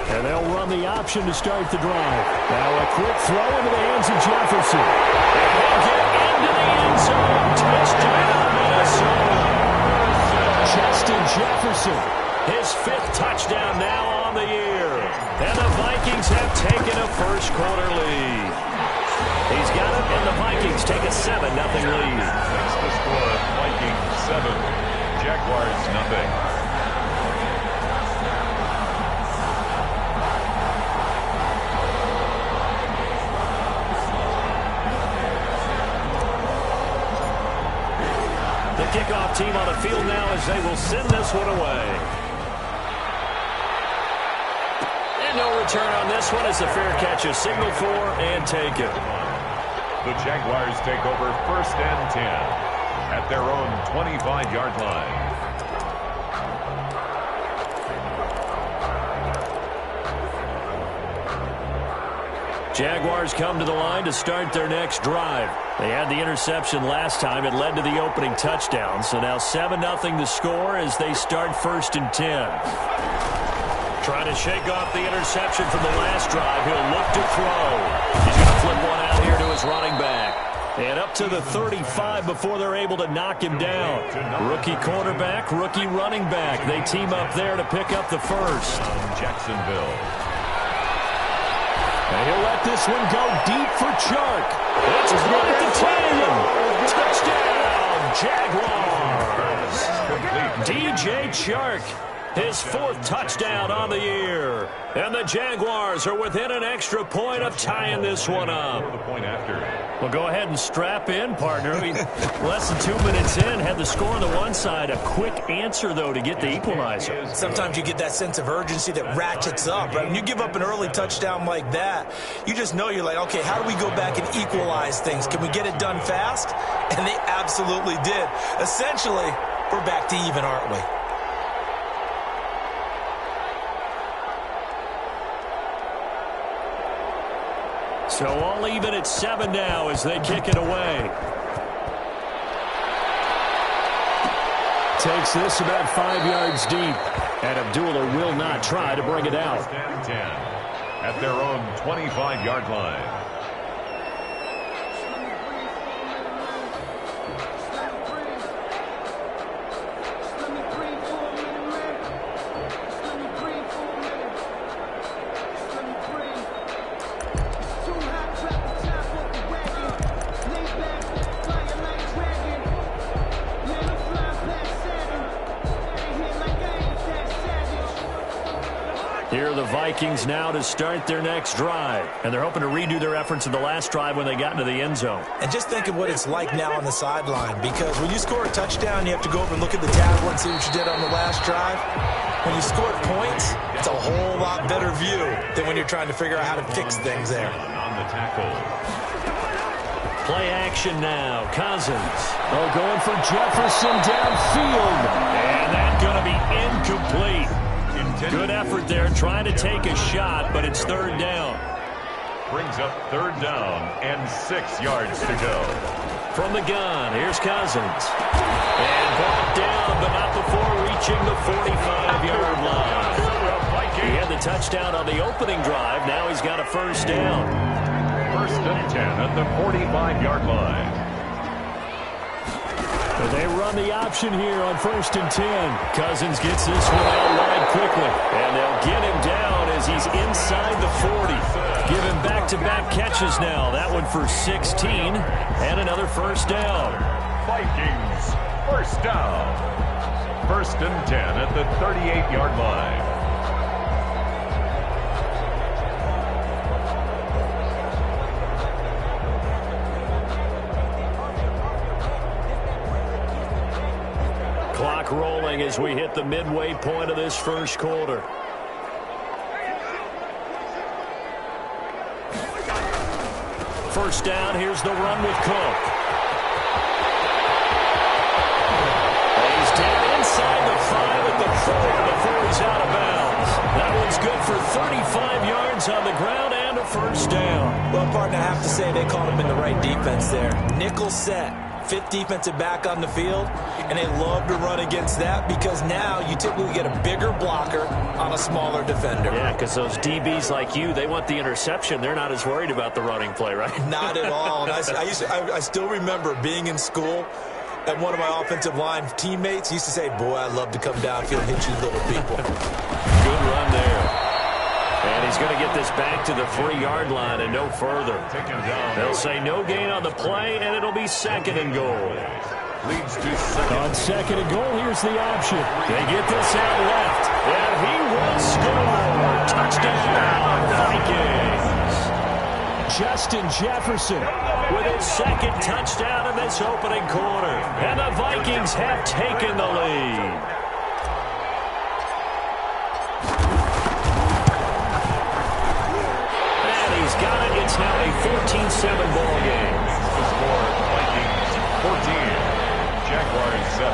And they'll run the option to start the drive. Now a quick throw into the hands of Jefferson. And he'll get into the end zone. Touchdown, Minnesota. Justin Jefferson, his 5th touchdown now on the year. And the Vikings have taken a first-quarter lead. He's got it, and the Vikings take a 7-0 lead. That's the score. Vikings 7, Jaguars 0. The kickoff team on the field now as they will send this one away. And no return on this one as the fair catch is signaled for and taken. The Jaguars take over 1st and 10 at their own 25-yard line. Jaguars come to the line to start their next drive. They had the interception last time. It led to the opening touchdown. So now 7-0 the score as they start 1st and 10. Trying to shake off the interception from the last drive. He'll look to throw. He's going to flip one out here to his running back. And up to the 35 before they're able to knock him down. Rookie quarterback, rookie running back. They team up there to pick up the first. Jacksonville. And he'll let this one go deep for Chark. It's right at the 10. Touchdown, Jaguars. DJ Chark, his 4th touchdown on the year. And the Jaguars are within an extra point of tying this one up. The point after. Well, go ahead and strap in, partner. Less than 2 minutes in, had the score on the one side. A quick answer, though, to get the equalizer. Sometimes you get that sense of urgency that ratchets up, right? When you give up an early touchdown like that, you just know you're like, okay, how do we go back and equalize things? Can we get it done fast? And they absolutely did. Essentially, we're back to even, aren't we? So all even at 7 now as they kick it away. Takes this about 5 yards deep. And Abdullah will not try to bring it out. 10 at their own 25-yard line. Here are the Vikings now to start their next drive. And they're hoping to redo their efforts in the last drive when they got into the end zone. And just think of what it's like now on the sideline, because when you score a touchdown, you have to go over and look at the tablet and see what you did on the last drive. When you score points, it's a whole lot better view than when you're trying to figure out how to fix things there. On the tackle. Play action now. Cousins. Oh, going for Jefferson downfield. And that's going to be incomplete. Good effort there, trying to take a shot, but it's 3rd down. Brings up 3rd down and 6 yards to go. From the gun, here's Cousins. And brought down, but not before reaching the 45-yard line. He had the touchdown on the opening drive. Now he's got a 1st down. 1st and 10 at the 45-yard line. But they run the option here on 1st and 10. Cousins gets this one out wide quickly. And they'll get him down as he's inside the 40. Give him back-to-back catches now. That one for 16 and another 1st down. Vikings, 1st down. 1st and 10 at the 38-yard line. Clock rolling as we hit the midway point of this 1st quarter. First down, here's the run with Cook. He's down inside the 5 at the 4 before he's out of bounds. That one's good for 35 yards on the ground and a 1st down. Well, partner, I have to say they called him in the right defense there. Nickel set. fifth defensive back on the field, and they love to run against that because now you typically get a bigger blocker on a smaller defender. Yeah, because those DBs like you, they want the interception. They're not as worried about the running play, right? Not at all. And I still remember being in school, and one of my offensive line teammates used to say, boy, I love to come downfield and hit you little people. Good run there. And he's going to get this back to the 3-yard line and no further. They'll say no gain on the play, and it'll be 2nd and goal. Leads to second. On 2nd and goal, here's the option. They get this out left, and he will score. Touchdown, Vikings. Justin Jefferson with his 2nd touchdown in this opening quarter. And the Vikings have taken the lead. It's now a 14-7 ball game. The score, Vikings 14, Jaguars 7.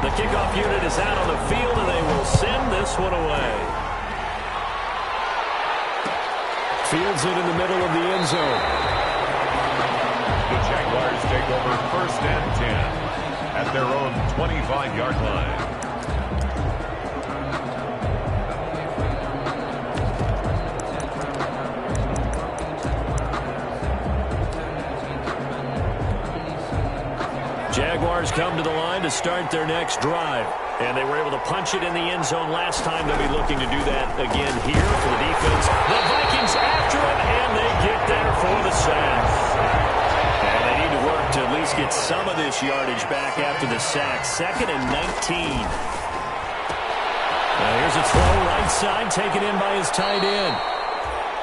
The kickoff unit is out on the field, and they will send this one away. Fields it in the middle of the end zone. The Jaguars take over 1st and 10. At their own 25-yard line. Jaguars come to the line to start their next drive. And they were able to punch it in the end zone last time. They'll be looking to do that again here for the defense. The Vikings after it, and they get there for the sack. And they need to work to at least get some of this yardage back after the sack. 2nd and 19. Now here's a throw right side taken in by his tight end.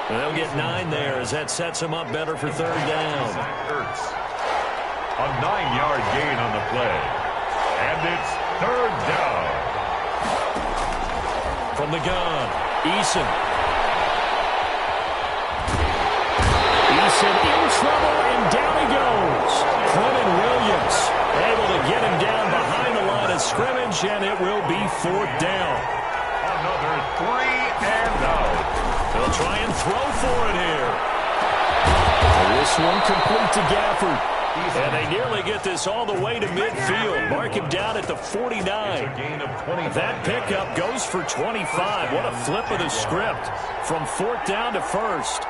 And they'll get 9 there as that sets him up better for 3rd down. A 9-yard gain on the play. And it's 3rd down. From the gun, Eason. Eason in trouble, and down he goes. Clement Williams able to get him down behind the line of scrimmage, and it will be 4th down. Another 3 and out. They'll try and throw for it here. This one complete to Gafford. And they nearly get this all the way to midfield. Mark him down at the 49. That pickup goes for 25. What a flip of the script from 4th down to 1st.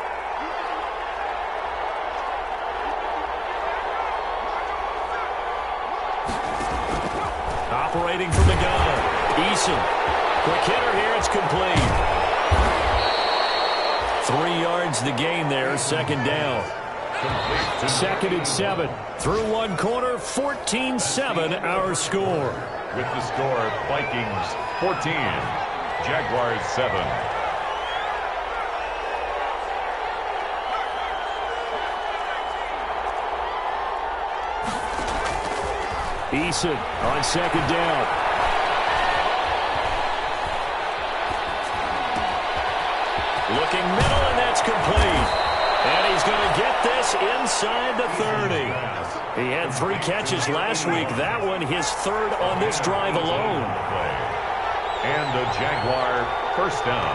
Operating from the gun. Eason. Quick hitter here. It's complete. 3 yards the gain there. 2nd down. 2nd and 7. Through one quarter, 14-7 our score. With the score, Vikings 14, Jaguars 7. Eason on 2nd down. Looking middle, and that's complete. And he's going to get this inside the 30. He had 3 catches last week. That one his 3rd on this drive alone. And a Jaguar 1st down.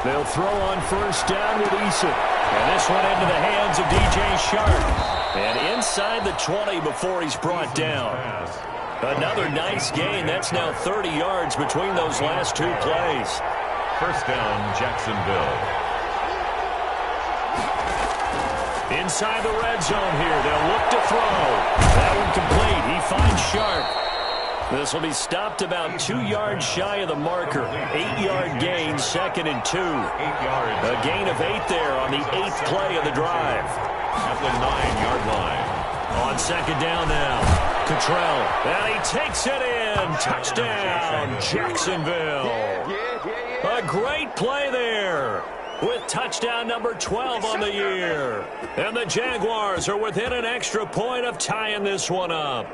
They'll throw on 1st down with Eason. And this one into the hands of DJ Sharp. And inside the 20 before he's brought down. Another nice gain. That's now 30 yards between those last 2 plays. 1st down, Jacksonville. Inside the red zone here. They'll look to throw. That one complete. He finds Sharp. This will be stopped about 2 yards shy of the marker. 8-yard gain, 2nd and 2. 8 yards. A gain of 8 there on the 8th play of the drive. At the 9-yard line. On 2nd down now. Cottrell, and he takes it in. Touchdown, Jacksonville. A great play there with touchdown number 12 on the year. And the Jaguars are within an extra point of tying this one up.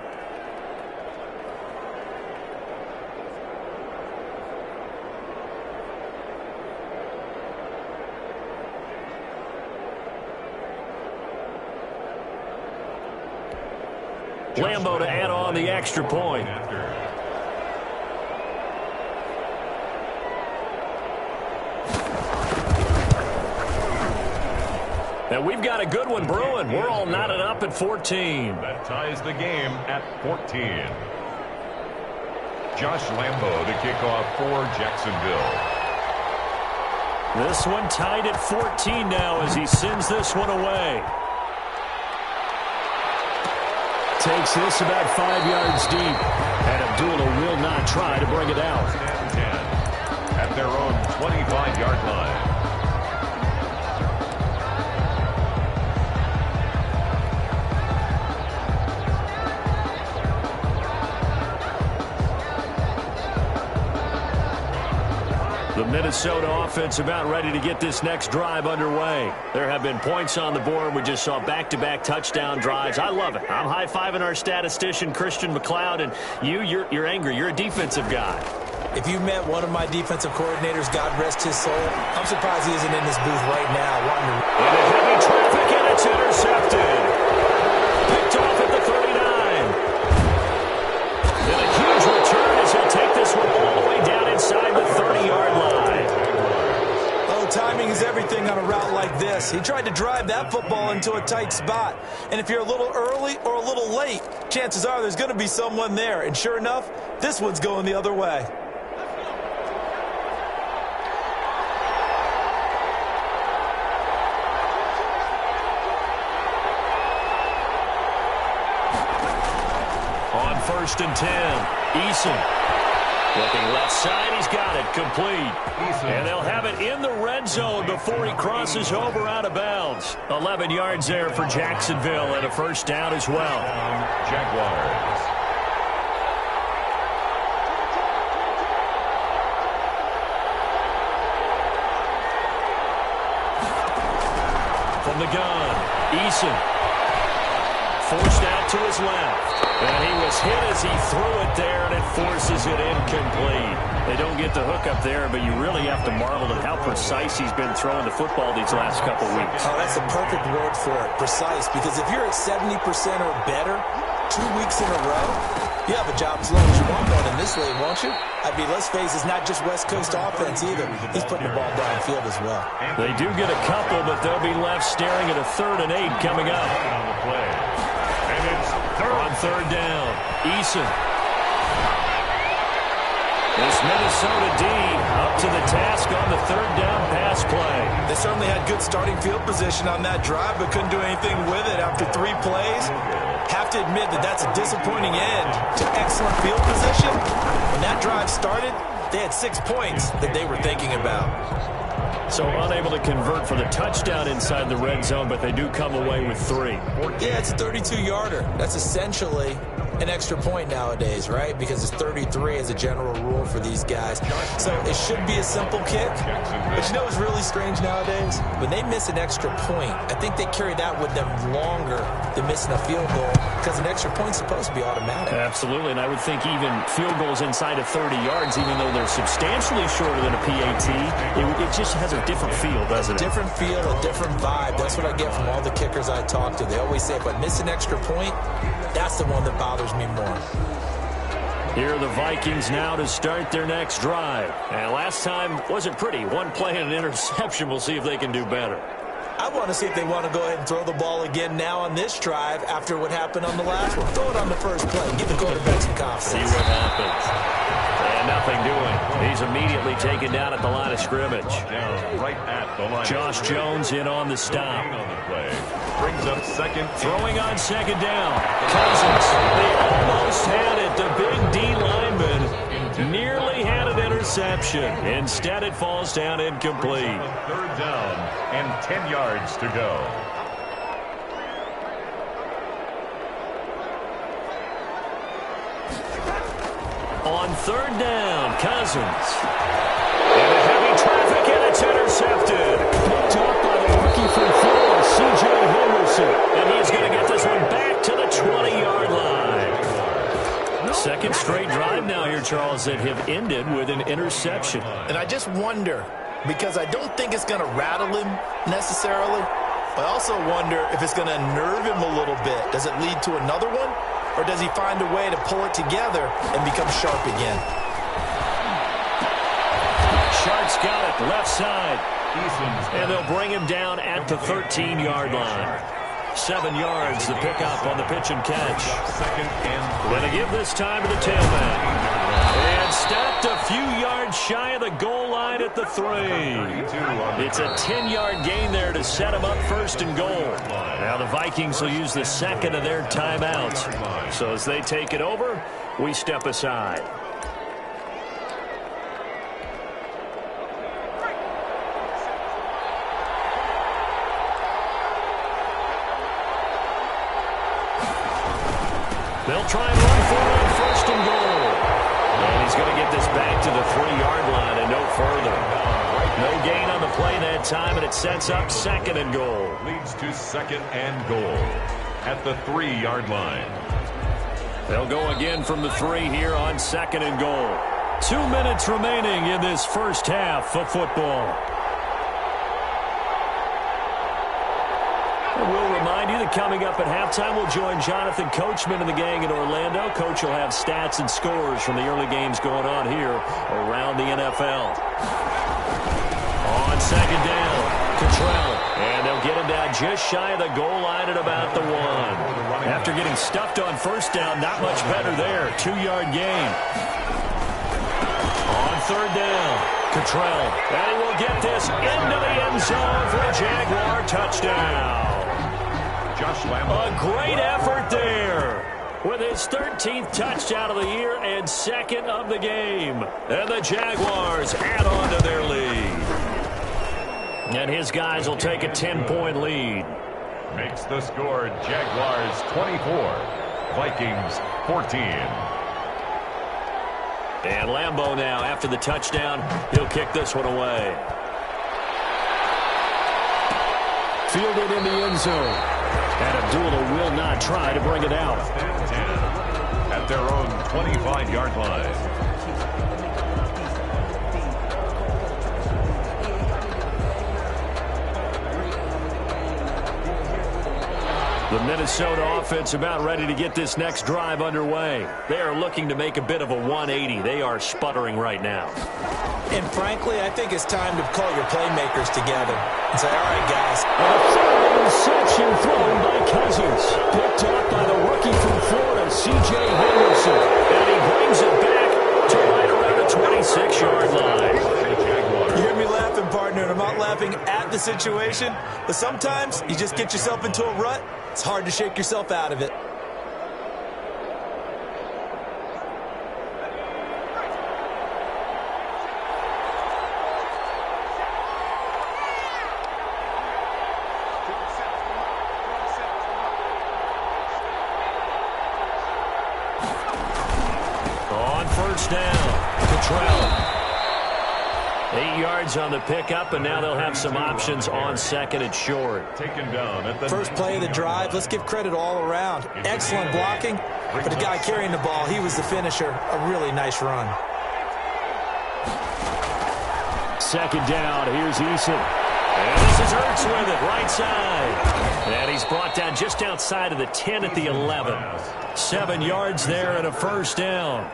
Lambo to add on the extra point. And we've got a good one brewing. We're all knotted up at 14. That ties the game at 14. Josh Lambo to kick off for Jacksonville. This one tied at 14 now as he sends this one away. Takes this about 5 yards deep. And Abdullah will not try to bring it out. 10 at their own 25-yard line. The Minnesota offense about ready to get this next drive underway. There have been points on the board. We just saw back-to-back touchdown drives. I love it. I'm high-fiving our statistician, Christian McLeod, and you're angry. You're a defensive guy. If you met one of my defensive coordinators, God rest his soul, I'm surprised he isn't in this booth right now. Into heavy traffic, and it's intercepted. Picked off at the 39. And a huge return as he'll take this one all the way down inside the 30-yard line. Timing is everything on a route like this. He tried to drive that football into a tight spot. And if you're a little early or a little late, chances are there's going to be someone there. And sure enough, this one's going the other way. On 1st and 10, Eason. Looking left side, he's got it, complete. And they'll have it in the red zone before he crosses over out of bounds. 11 yards there for Jacksonville and a first down as well. Jaguars. From the gun, Eason. Forced out to his left. And he was hit as he threw it there, and it forces it incomplete. They don't get the hook up there, but you really have to marvel at how precise he's been throwing the football these last couple weeks. Oh, that's the perfect word for it, precise. Because if you're at 70% or better 2 weeks in a row, you have a job as long as you want one in this league, won't you? I mean, let's face it, it's not just West Coast offense either. He's putting the ball downfield as well. They do get a couple, but they'll be left staring at a 3rd and 8 coming up. On 3rd down, Eason. This Minnesota D up to the task on the 3rd down pass play. They certainly had good starting field position on that drive, but couldn't do anything with it after 3 plays. Have to admit that that's a disappointing end to excellent field position. When that drive started, they had 6 points that they were thinking about. So unable to convert for the touchdown inside the red zone, but they do come away with 3. Yeah, it's a 32-yarder. That's essentially an extra point nowadays, right? Because it's 33 as a general rule for these guys. So it should be a simple kick. But you know what's really strange nowadays? When they miss an extra point, I think they carry that with them longer than missing a field goal because an extra point's supposed to be automatic. Absolutely, and I would think even field goals inside of 30 yards, even though they're substantially shorter than a PAT, it just has a different feel, doesn't it? A different feel, a different vibe. That's what I get from all the kickers I talk to. They always say, if I miss an extra point, that's the one that bothers me more. Here are the Vikings now to start their next drive. And last time wasn't pretty. 1 play and an interception. We'll see if they can do better. I want to see if they want to go ahead and throw the ball again now on this drive after what happened on the last one. Throw it on the first play. Give the quarterback some confidence. See what happens. And nothing doing. He's immediately taken down at the line of scrimmage. Right at the line. Josh Jones in on the stop. Brings up second. Throwing on 2nd down. Cousins. They almost had it. The big D lineman nearly had an interception. Instead, it falls down incomplete. 3rd down and 10 yards to go. On 3rd down, Cousins. Into heavy traffic, and it's intercepted. Picked up by the rookie from Florida, C.J. Henderson. And he's going to get this one back to the 20-yard line. 2nd straight drive now here, Charles, that have ended with an interception. And I just wonder, because I don't think it's going to rattle him necessarily, but I also wonder if it's going to nerve him a little bit. Does it lead to another one? or does he find a way to pull it together and become sharp again? Sharp's got it, left side. And they'll bring him down at the 13-yard line. 7 yards, the pickup on the pitch and catch. Going to give this time to the tailback. And stopped a few yards shy of the goal line at the 3. It's a 10-yard gain there to set him up first and goal. Now the Vikings will use the second of their timeouts. So as they take it over, we step aside. They'll try and run for it on first and goal. And he's going to get this back to the 3-yard line and no further. No gain on the play that time, and it sets up second and goal. Leads to second and goal at the 3-yard line. They'll go again from the 3 here on second and goal. 2 minutes remaining in this first half of football. We'll remind you that coming up at halftime, we'll join Jonathan Coachman and the gang in Orlando. Coach will have stats and scores from the early games going on here around the NFL. On second down, Cottrell. And they'll get him down just shy of the goal line at about the 1. After getting stuffed on first down, not much better there. 2-yard gain. On third down, Cottrell. And he will get this into the end zone for a Jaguar touchdown. A great effort there with his 13th touchdown of the year and second of the game. And the Jaguars add on to their lead. And his guys will take a 10-point lead. Makes the score Jaguars 24, Vikings 14. And Lambeau now, after the touchdown, he'll kick this one away. Fielded in the end zone. And Abdullah will not try to bring it out. At their own 25-yard line. The Minnesota offense about ready to get this next drive underway. They are looking to make a bit of a 180. They are sputtering right now. And frankly, I think it's time to call your playmakers together and say, all right, guys. A third interception thrown by Cousins. Picked up by the rookie from Florida, C.J. Henderson. And he brings it back to right around the 26-yard line. You hear me laughing, partner, and I'm not laughing at the situation, but sometimes you just get yourself into a rut. It's hard to shake yourself out of it. On first down, Cottrell. 8 yards on the pickup, and now they'll have some options on second and short. Taken down at the first play of the drive. Let's give credit all around. Excellent blocking, but the guy carrying the ball, he was the finisher. A really nice run. Second down, here's Eason. And this is Ertz with it, right side. And he's brought down just outside of the 10 at the 11. 7 yards there and a first down.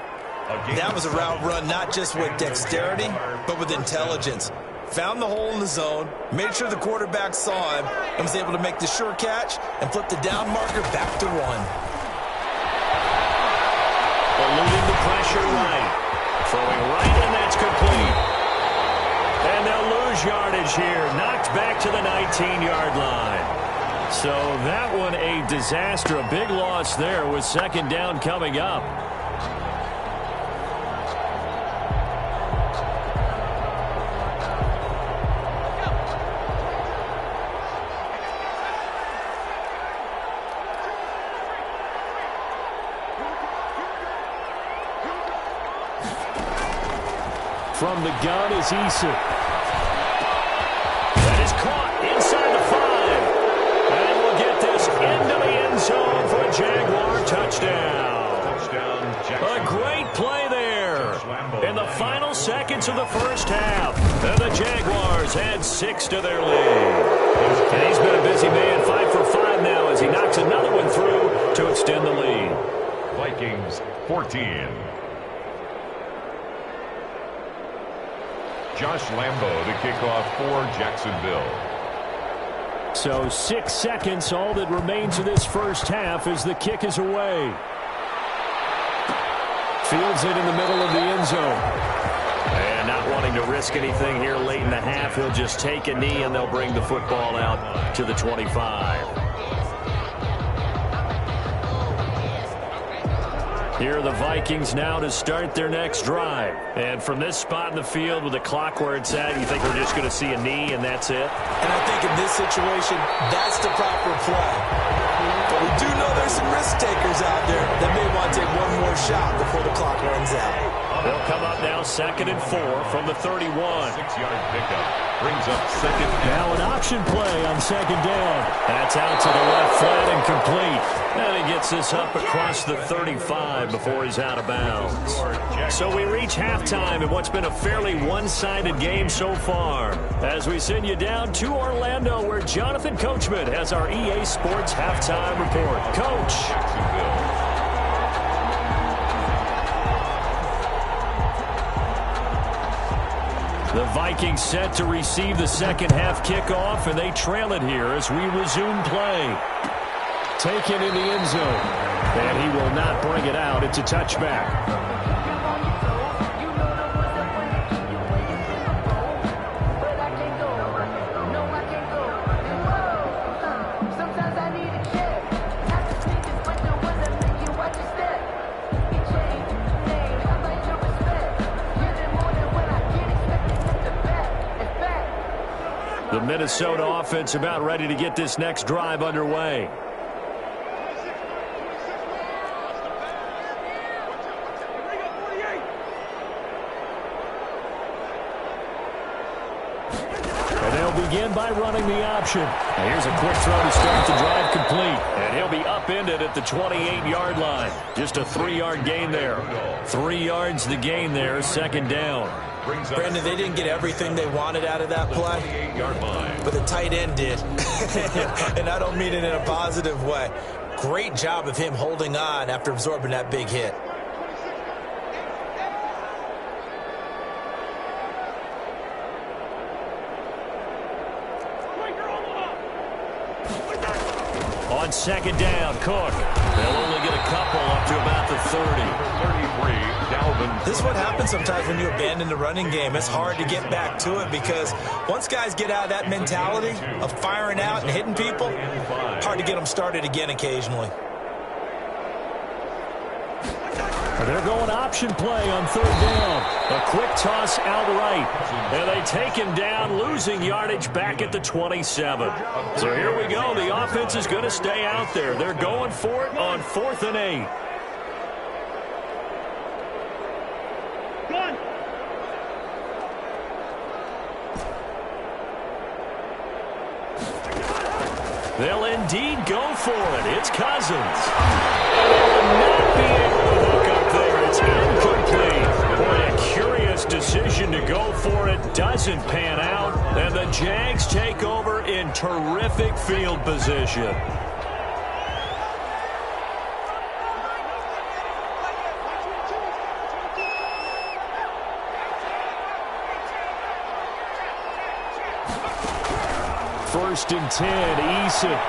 That was a route run not just with dexterity, but with intelligence. Found the hole in the zone, made sure the quarterback saw him, and was able to make the sure catch and flip the down marker back to 1. Eluding the pressure right. Throwing right, and that's complete. And they'll lose yardage here. Knocked back to the 19-yard line. So that one a disaster. A big loss there with second down coming up. From the gun is Eason. That is caught inside the 5. And we'll get this into the end zone for a Jaguar touchdown. A great play there in the final seconds of the first half. And the Jaguars add 6 to their lead. And he's been a busy man, 5 for 5 now as he knocks another one through to extend the lead. Vikings 14. Josh Lambo to kick off for Jacksonville. So 6 seconds, all that remains of this first half as the kick is away. Fields it in the middle of the end zone. And not wanting to risk anything here late in the half, he'll just take a knee and they'll bring the football out to the 25. Here are the Vikings now to start their next drive. And from this spot in the field with the clock where it's at, you think we're just going to see a knee and that's it? And I think in this situation, that's the proper play. But we do know there's some risk takers out there that may want to take one more shot before the clock runs out. They'll come up now 2nd and 4 from the 31. 6-yard pickup brings up 2nd. Now an option play on 2nd down. That's out to the left flat and complete. And he gets this up across the 35 before he's out of bounds. So we reach halftime in what's been a fairly one-sided game so far. As we send you down to Orlando, where Jonathan Coachman has our EA Sports halftime report. Coach. The Vikings set to receive the second half kickoff, and they trail it here as we resume play. Taken in the end zone, and he will not bring it out. It's a touchback. The Minnesota offense about ready to get this next drive underway. And they'll begin by running the option. And here's a quick throw to start the drive complete. And he'll be upended at the 28-yard line. Just a 3-yard gain there. 3 yards the gain there, 2nd down. Brandon, they didn't get everything they wanted out of that play, but the tight end did. And I don't mean it in a positive way. Great job of him holding on after absorbing that big hit. On 2nd down, Cook. They'll only get a couple up to about the 30. 33, Dalvin. This is what happens sometimes when you abandon the running game. It's hard to get back to it because once guys get out of that mentality of firing out and hitting people, hard to get them started again occasionally. They're going option play on 3rd down. A quick toss outright. And they take him down, losing yardage back at the 27. So here we go. The offense is going to stay out there. They're going for it on 4th and 8. They'll indeed go for it. It's Cousins. Not be able to hook up there. It's incomplete. Boy, a curious decision to go for it. Doesn't pan out. And the Jags take over in terrific field position. First and 10, Eason.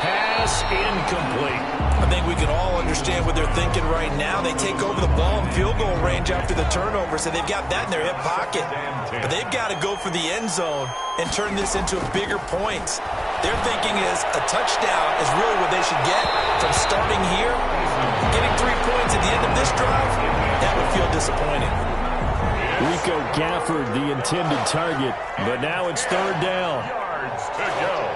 Pass incomplete. I think we can all understand what they're thinking right now. They take over the ball in field goal range after the turnover, so they've got that in their hip pocket. But they've got to go for the end zone and turn this into bigger points. Their thinking is a touchdown is really what they should get from starting here. Getting 3 points at the end of this drive, that would feel disappointing. Rico Gafford, the intended target, but now it's 3rd down. Yards to go.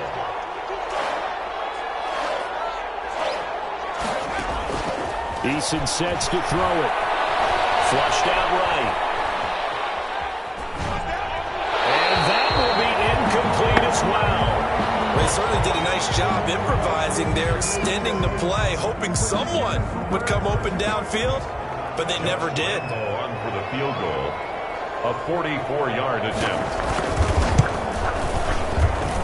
Eason sets to throw it. Flushed out right. And that will be incomplete as well. They certainly did a nice job improvising there, extending the play, hoping someone would come open downfield, but they never did. On for the field goal. A 44-yard attempt.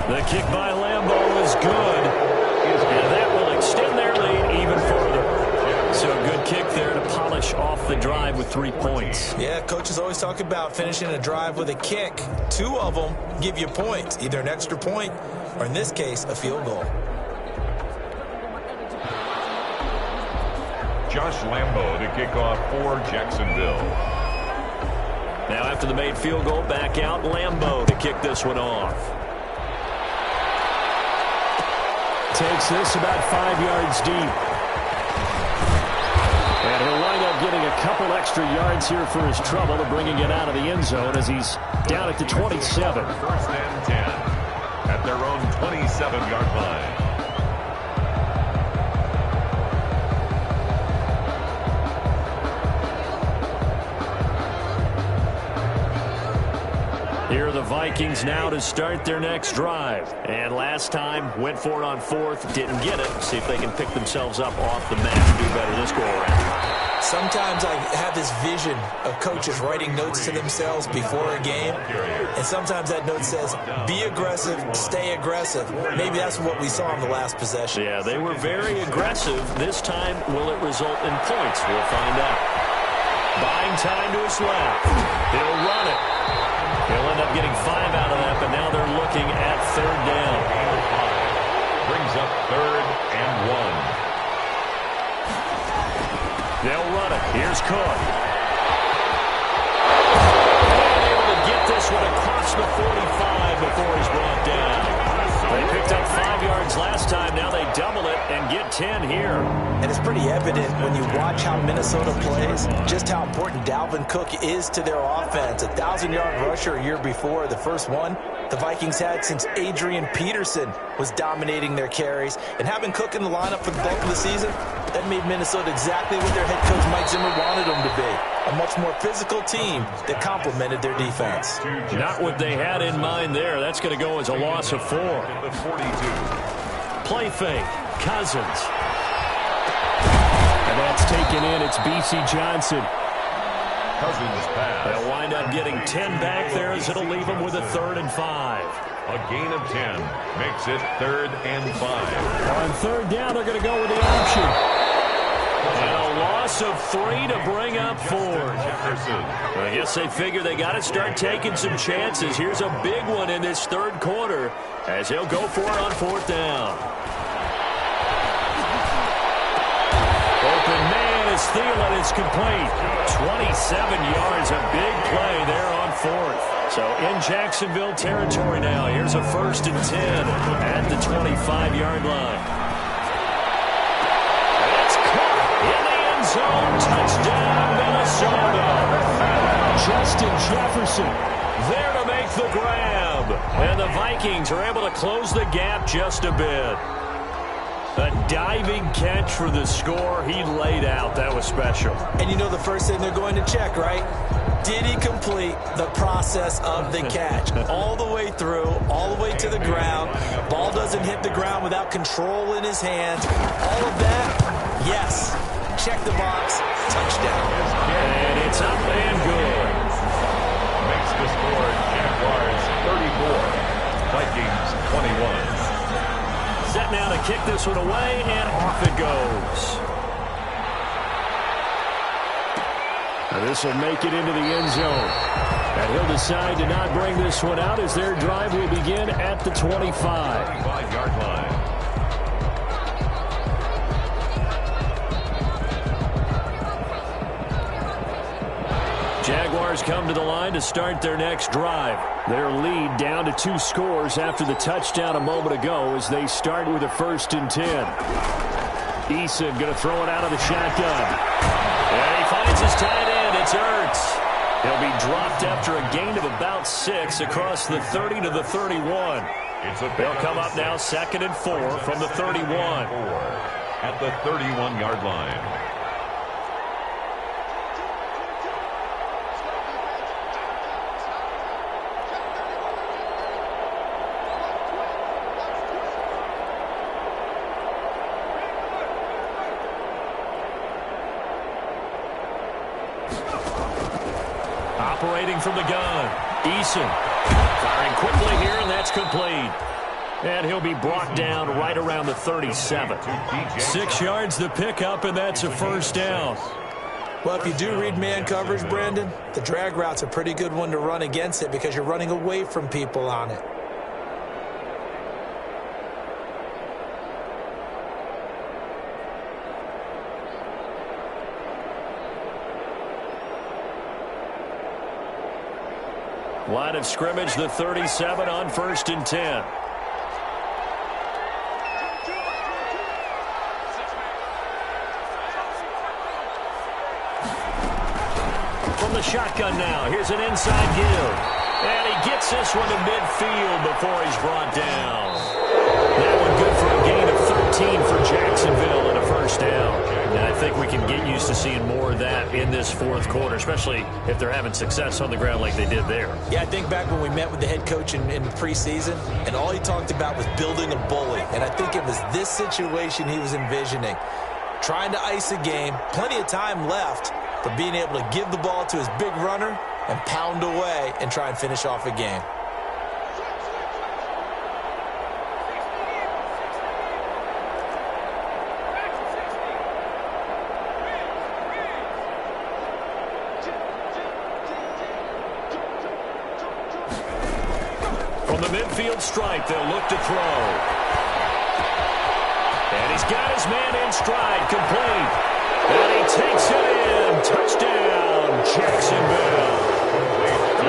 The kick by Lambo is good. And that will extend their lead finish off the drive with 3 points. Yeah, coaches always talk about finishing a drive with a kick. 2 of them give you points, either an extra point or, in this case, a field goal. Josh Lambo to kick off for Jacksonville. Now after the made field goal, back out Lambo to kick this one off. Takes this about 5 yards deep. And he'll wind up getting a couple extra yards here for his trouble of bringing it out of the end zone as he's down at the 27. First and 10 at their own 27-yard line. Here are the Vikings now to start their next drive. And last time, went for it on 4th, didn't get it. See if they can pick themselves up off the mat and do better this go-around. Sometimes I have this vision of coaches writing notes to themselves before a game. And sometimes that note says, be aggressive, stay aggressive. Maybe that's what we saw in the last possession. Yeah, they were very aggressive. This time, will it result in points? We'll find out. Buying time to his left. He'll run it. He'll end up getting 5 out of that, but now they're looking at 3rd down. Brings up 3rd and 1. They'll run it. Here's Cook. And able to get this one across the 45 before he's brought down. They picked up 5 yards last time. Now they double it and get 10 here. And it's pretty evident when you watch how Minnesota plays, just how important Dalvin Cook is to their offense. A 1,000-yard rusher a year before, the first one the Vikings had since Adrian Peterson was dominating their carries. And having Cook in the lineup for the bulk of the season, that made Minnesota exactly what their head coach Mike Zimmer wanted them to be. A much more physical team that complemented their defense. Not what they had in mind there. That's going to go as a loss of 4. The 42. Play fake. Cousins. And that's taken in. It's B.C. Johnson. Cousins pass. They'll wind up getting 10 back there as it'll leave them with a 3rd and 5. A gain of 10 makes it 3rd and 5. On 3rd down, they're going to go with the option. And a loss of 3 to bring up 4. I guess they figure they got to start taking some chances. Here's a big one in this 3rd quarter as he'll go for it on 4th down. Open man is Thielen. It's complete. 27 yards, a big play there on 4th. So in Jacksonville territory now. Here's a 1st and 10 at the 25-yard line. It's caught in the end zone. Touchdown, Minnesota. Justin Jefferson there to make the grab. And the Vikings are able to close the gap just a bit. A diving catch for the score. He laid out. That was special. And you know the first thing they're going to check, right? Did he complete the process of the catch? All the way through, all the way to the ground. Ball doesn't hit the ground without control in his hands. All of that, yes. Check the box. Touchdown. And it's up and good. Makes the score Jaguars 34. Vikings 21. Set now to kick this one away, and off it goes. Now this will make it into the end zone. And he'll decide to not bring this one out as their drive will begin at the 25. 25-yard line. Jaguars come to the line to start their next drive. Their lead down to 2 scores after the touchdown a moment ago as they start with a 1st and 10. Eason going to throw it out of the shotgun. And he finds his tight end. It's Ertz. He'll be dropped after a gain of about 6 across the 30 to the 31. They'll come up now 2nd and 4 from the 31. At the 31-yard line. Operating from the gun, Eason firing quickly here, and that's complete. And he'll be brought down right around the 37. 6 yards the pickup, and that's a 1st down. Well, if you do read man coverage, Brandon, the drag route's a pretty good one to run against it because you're running away from people on it. Line of scrimmage, the 37 on 1st and 10. From the shotgun now, here's an inside give. And he gets this one to midfield before he's brought down. That one good for a gain of 13 for Jacksonville and a first down. And I think we can get used to seeing more of that in this fourth quarter, especially if they're having success on the ground like they did there. Yeah, I think back when we met with the head coach in preseason, and all he talked about was building a bully. And I think it was this situation he was envisioning. Trying to ice a game, plenty of time left, but being able to give the ball to his big runner and pound away and try and finish off a game. From the midfield stripe, they'll look to throw. And he's got his man in stride, complete. And he takes it in. Touchdown, Jacksonville.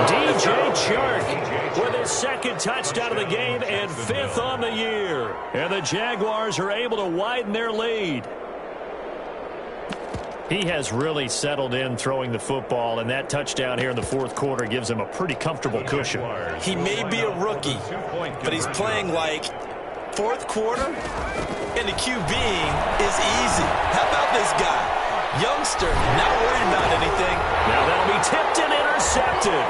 DJ Chark with his second touchdown of the game and 5th on the year. And the Jaguars are able to widen their lead. He has really settled in throwing the football, and that touchdown here in the fourth quarter gives him a pretty comfortable cushion. He may be a rookie, but he's playing like fourth quarter, and the QBing is easy. How about this guy? Youngster, not worried about anything. Now that'll be tipped and intercepted.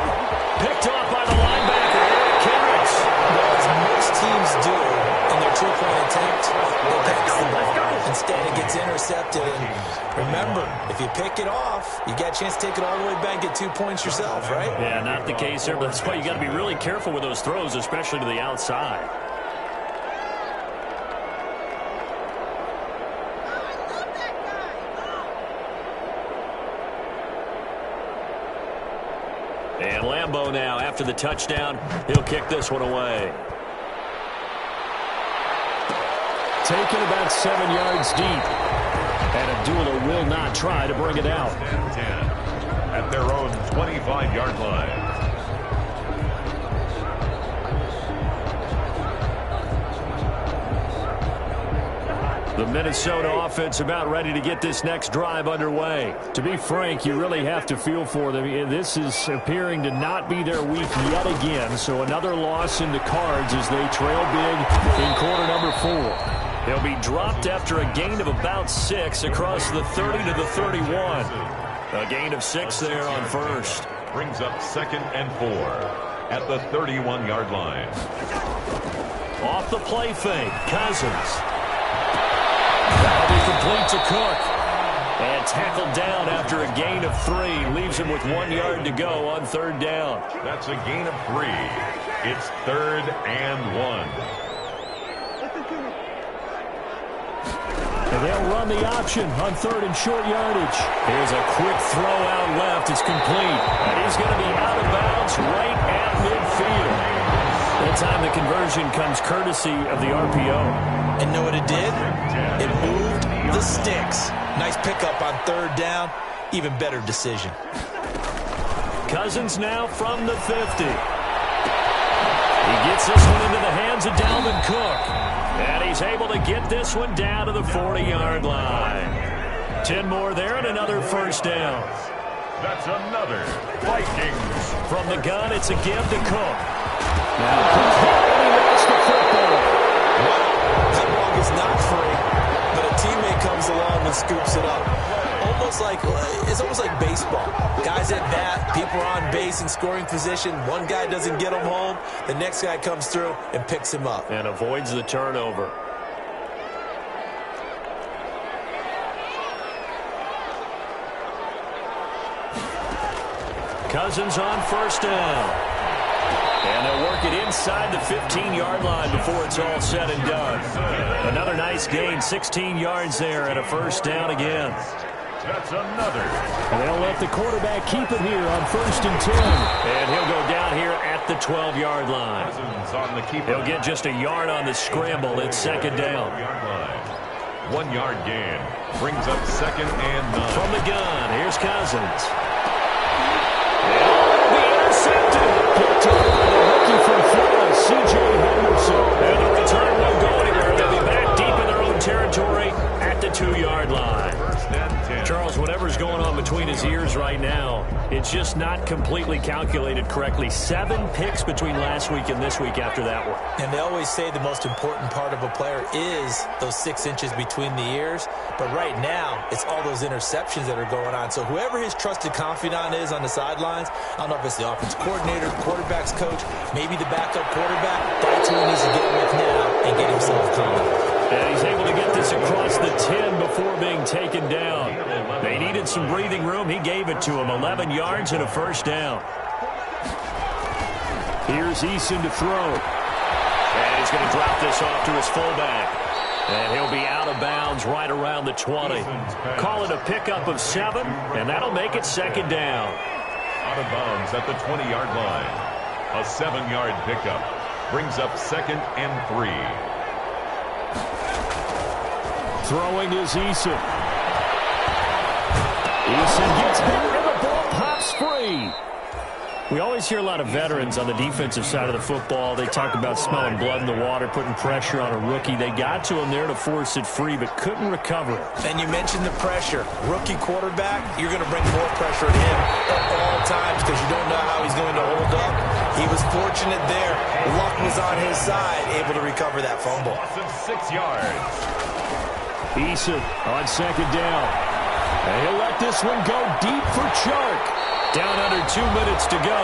Picked off by the linebacker, Eric Kendricks. Well, as most teams do in their two-point attempt, they pass the ball. Instead, it gets intercepted. And remember, if you pick it off, you got a chance to take it all the way back and get 2 points yourself, right? Yeah, not the case here, but that's why you got to be really careful with those throws, especially to the outside. And Lambeau now, after the touchdown, he'll kick this one away. Taken about 7 yards deep. And Abdullah will not try to bring it out. 10 at their own 25-yard line. The Minnesota offense about ready to get this next drive underway. To be frank, you really have to feel for them. This is appearing to not be their week yet again. So another loss in the cards as they trail big in quarter number 4. They'll be dropped after a gain of about 6 across the 30 to the 31. A gain of 6 there on first. Brings up 2nd and 4 at the 31-yard line. Off the play fake, Cousins. That'll be complete to Cook. And tackled down after a gain of 3. Leaves him with 1 yard to go on 3rd down. That's a gain of 3. It's 3rd and 1. And they'll run the option on 3rd and short yardage. Here's a quick throw out left. It's complete. And he's going to be out of bounds right at midfield. That time the conversion comes courtesy of the RPO. And know what it did? It moved the sticks. Nice pickup on 3rd down. Even better decision. Cousins now from the 50. He gets this one into the hands of Dalvin Cook. And he's able to get this one down to the 40-yard line. 10 more there and another first down. That's another Vikings. From the gun, it's a give to Cook. Now Cook lost the football. Well, that ball is not free, but a teammate comes along and scoops it up. It's almost like baseball. Guys at bat, people are on base in scoring position. One guy doesn't get him home. The next guy comes through and picks him up. And avoids the turnover. Cousins on first down. And they'll work it inside the 15-yard line before it's all said and done. Another nice gain, 16 yards there and a first down again. That's another. And they'll let the quarterback keep it here on 1st and 10. And he'll go down here at the 12-yard line. On the keeper. He'll get just a yard on the scramble. It's 2nd down. 1 yard gain. Brings up 2nd and 9. From the gun, here's Cousins. And be intercepted. Picked up by the rookie from Florida, C.J. Henderson. And the return won't go anywhere. They'll be back deep in their own territory at the 2-yard line. Charles, whatever's going on between his ears right now, it's just not completely calculated correctly. 7 picks between last week and this week after that one. And they always say the most important part of a player is those 6 inches between the ears. But right now, it's all those interceptions that are going on. So whoever his trusted confidant is on the sidelines, I don't know if it's the offensive coordinator, the quarterback's coach, maybe the backup quarterback, that's who he needs to get with now and get himself confident. And he's able to get this across the 10 before being taken down. They needed some breathing room. He gave it to him. 11 yards and a 1st down. Here's Eason to throw. And he's going to drop this off to his fullback. And he'll be out of bounds right around the 20. Call it a pickup of 7, and that'll make it 2nd down. Out of bounds at the 20-yard line. A 7-yard pickup. Brings up 2nd and 3. Throwing is Eason. Eason gets hit and the ball pops free. We always hear a lot of veterans on the defensive side of the football. They talk about smelling blood in the water, putting pressure on a rookie. They got to him there to force it free, but couldn't recover it. And you mentioned the pressure. Rookie quarterback, you're going to bring more pressure at him at all times because you don't know how he's going to hold up. He was fortunate there. Luck was on his side, able to recover that fumble. Loss of 6 yards. Eason on 2nd down. And he'll let this one go deep for Chark. Down under 2 minutes to go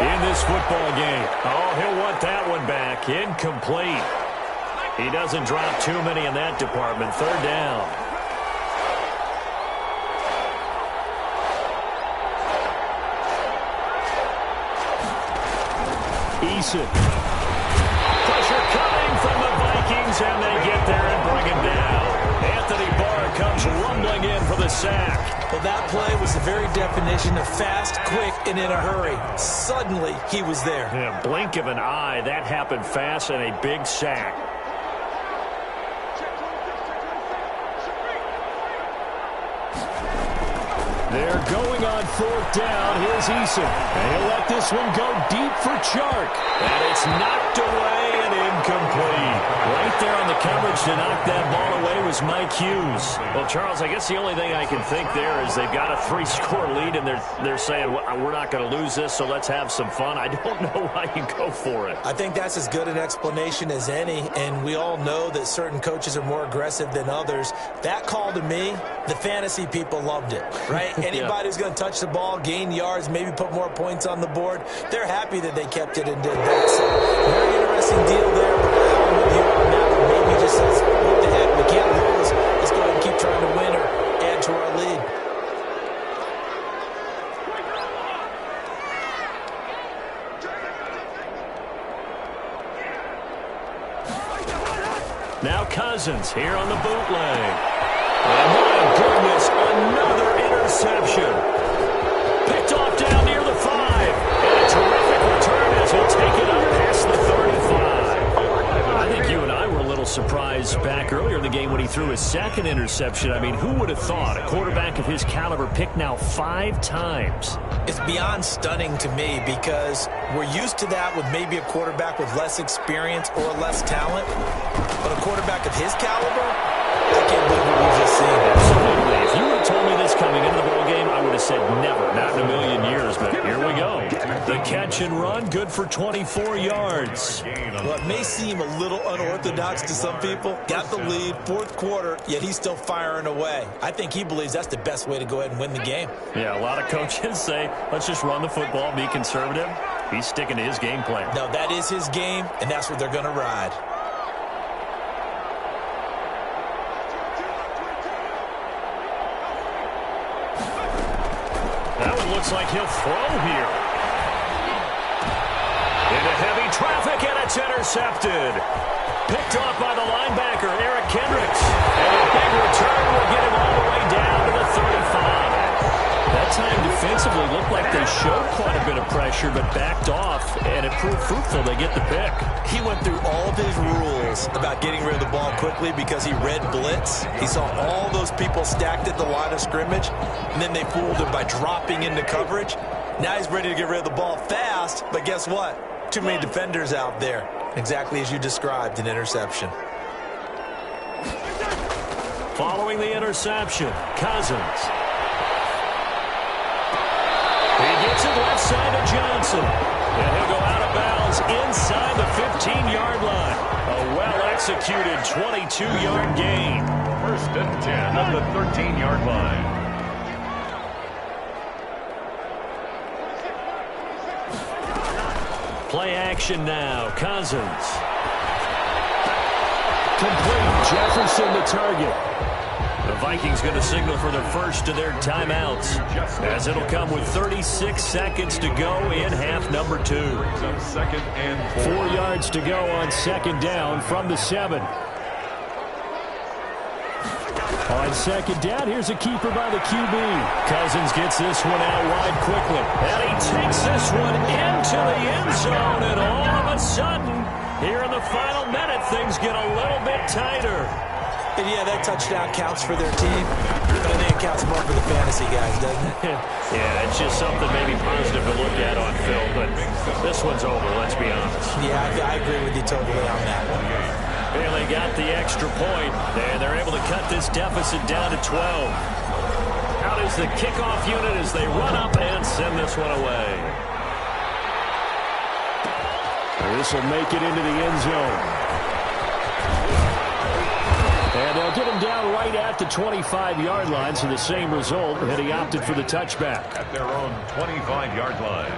in this football game. Oh, he'll want that one back. Incomplete. He doesn't drop too many in that department. 3rd down. Eason. Pressure coming from the Vikings, and they get there and bring him down. Anthony Barr comes rumbling in for the sack. Well, that play was the very definition of fast, quick, and in a hurry. Suddenly, he was there. Yeah, blink of an eye, that happened fast, and a big sack. They're going on 4th down. Here's Eason. And he'll let this one go deep for Chark. And it's knocked away and incomplete. Right there on the coverage to knock that ball away was Mike Hughes. Well, Charles, I guess the only thing I can think there is they've got a 3-score lead, and they're saying, we're not going to lose this, so let's have some fun. I don't know why you go for it. I think that's as good an explanation as any, and we all know that certain coaches are more aggressive than others. That call to me, the fantasy people loved it, right? Anybody who's going to touch the ball, gain yards, maybe put more points on the board, they're happy that they kept it and did that. So, very interesting deal there, but I'm with you on that one. Maybe just says, what the heck, we can't lose. Let's go ahead and keep trying to win or add to our lead. Now Cousins here on the bootleg. And my goodness, another interception. Picked off down near the 5. And a terrific return as he'll take it up past the 35. I think you and I were a little surprised back earlier in the game when he threw his 2nd interception. I mean, who would have thought a quarterback of his caliber picked now 5 times? It's beyond stunning to me because we're used to that with maybe a quarterback with less experience or less talent. But a quarterback of his caliber, I can't believe what we've just seen. Absolutely. If you would have told me this coming into the ballgame, I would have said never, not in a million years. But here we go. The catch and run, good for 24 yards. Well, it may seem a little unorthodox to some people. Got the lead, 4th quarter, yet he's still firing away. I think he believes that's the best way to go ahead and win the game. Yeah, a lot of coaches say, let's just run the football, be conservative. He's sticking to his game plan. No, that is his game, and that's what they're going to ride. That one looks like he'll throw here. Into heavy traffic, and it's intercepted. Picked off by the linebacker, Eric Kendricks. And a big return will get him all the way down to the 35. defensively looked like they showed quite a bit of pressure, but backed off, and it proved fruitful. They get the pick. He went through all of his rules about getting rid of the ball quickly because he read blitz. He saw all those people stacked at the line of scrimmage, and then they fooled him by dropping into coverage. Now he's ready to get rid of the ball fast, but guess what? Too many defenders out there. Exactly as you described, an interception. Following the interception, Cousins. He gets it left side to Johnson. And he'll go out of bounds inside the 15-yard line. A well-executed 22-yard gain. First and 10 at the 13-yard line. Play action now. Cousins. Complete. Jefferson the target. The Vikings going to signal for their first of their timeouts, as it'll come with 36 seconds to go in half number 2. 4 yards to go on second down from the 7. On second down, here's a keeper by the QB. Cousins gets this one out wide quickly. And he takes this one into the end zone, and all of a sudden, here in the final minute, things get a little bit tighter. And yeah, that touchdown counts for their team, but I think it counts more for the fantasy guys, doesn't it? Yeah, it's just something maybe positive to look at on film, but this one's over, let's be honest. Yeah, I agree with you totally on that one. Bailey got the extra point, and they're able to cut this deficit down to 12. Out is the kickoff unit as they run up and send this one away. This will make it into the end zone. And they'll get him down right at the 25-yard line, so the same result, and he opted for the touchback. At their own 25-yard line.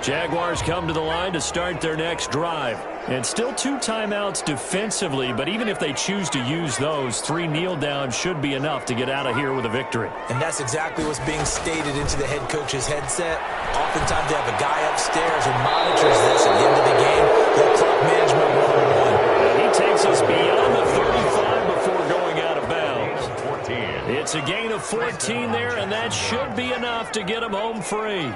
Jaguars come to the line to start their next drive. And still 2 timeouts defensively, but even if they choose to use those, 3 kneel downs should be enough to get out of here with a victory. And that's exactly what's being stated into the head coach's headset. Oftentimes they have a guy upstairs who monitors this at the end of the game. Little clock management 101. He takes us beyond the 35 before going out of bounds. 14. It's a gain of 14 there, and that should be enough to get him home free.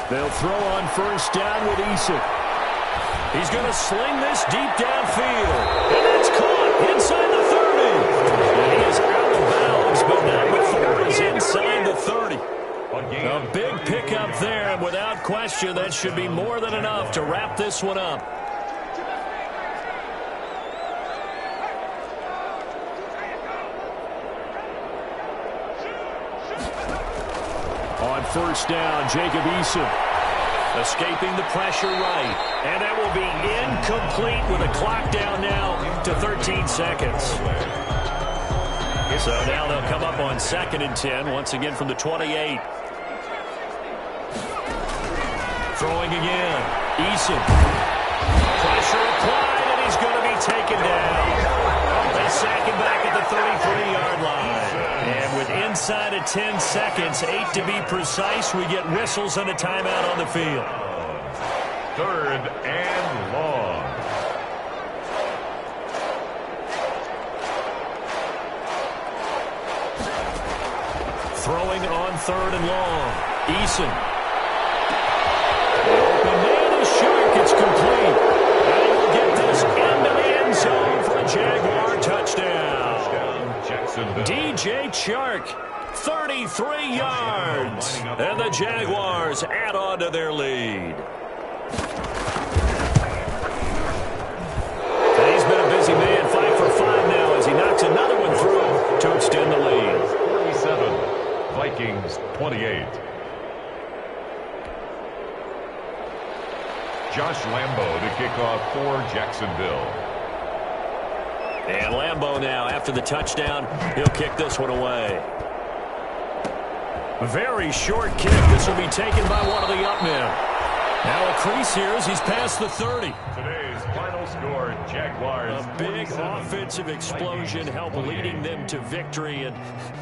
They'll throw on first down with Eason. He's going to sling this deep downfield. And it's caught inside the 30. And he is out of bounds, but now the 4 is inside the 30. A big pickup there, and without question, that should be more than enough to wrap this one up. On first down, Jacob Eason. Escaping the pressure right. And that will be incomplete with a clock down now to 13 seconds. So now they'll come up on 2nd and 10, once again from the 28. Throwing again. Eason. Pressure applied, and he's going to be taken down. They sack him back at the 33-yard line. And with inside of 10 seconds, 8 to be precise, we get whistles and a timeout on the field. 3rd and long. Throwing on 3rd and long. Eason. The open man is Shark. It's complete. And he will get this into the end zone for a Jaguar touchdown. DJ Chark, 33 yards. And the Jaguars add on to their lead. And he's been a busy man, 5 for 5 now as he knocks another one through to extend the lead. 47, Vikings 28. Josh Lambo to kick off for Jacksonville. And Lambo now, after the touchdown, he'll kick this one away. Very short kick. This will be taken by one of the up men. Now a crease here as he's past the 30. Today's final score, Jaguars. A big offensive explosion help leading them to victory. And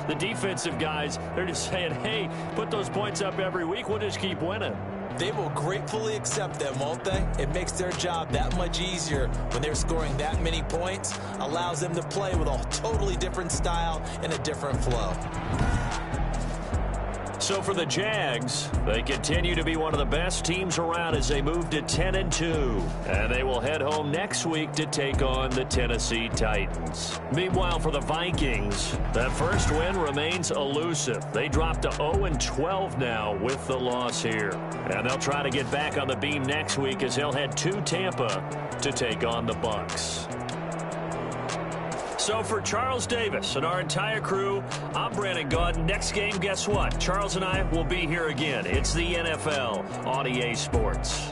the defensive guys, they're just saying, hey, put those points up every week. We'll just keep winning. They will gratefully accept them, won't they? It makes their job that much easier when they're scoring that many points, allows them to play with a totally different style and a different flow. So for the Jags, they continue to be one of the best teams around as they move to 10-2. And they will head home next week to take on the Tennessee Titans. Meanwhile, for the Vikings, that first win remains elusive. They dropped to 0-12 now with the loss here. And they'll try to get back on the beam next week as they'll head to Tampa to take on the Bucs. So for Charles Davis and our entire crew, I'm Brandon Gaudin. Next game, guess what? Charles and I will be here again. It's the NFL on EA Sports.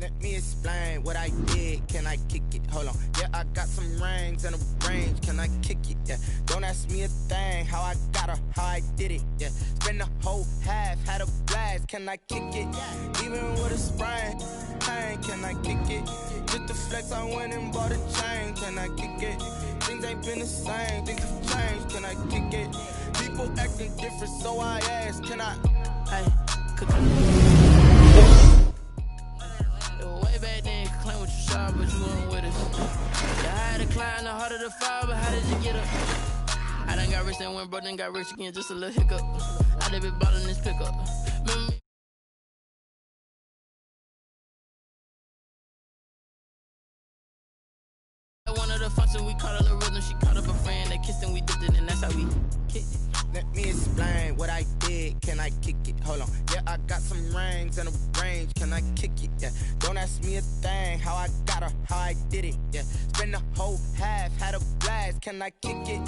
Let me explain what I did. Can I kick it? Hold on. Yeah, I got some rings and a range. Can I kick it? Yeah. Don't ask me a thing. How I got her, how I did it. Yeah. Spend the whole half, had a blast. Can I kick it? Even with a sprain, pain. Can I kick it? Just the flex, I went and bought a chain. Can I kick it? Things ain't been the same. Things have changed. Can I kick it? People acting different, so I ask. Can I? Hey, could way back then, claim what you saw, but you weren't with us. Yeah, I had to climb the heart of the fire, but how did you get up? I done got rich and went broke, then got rich again, just a little hiccup. I done been bought in this pickup. Remember me? One of the functions, we caught a little rhythm. She caught up a friend, they kissed and we dipped it, and that's how we kicked it. Let me explain what I did. Can I kick it? Hold on. Yeah, I got some rings and a range. Can I kick it? Yeah. Don't ask me a thing. How I got her, how I did it. Yeah. Spend the whole half, had a blast. Can I kick it?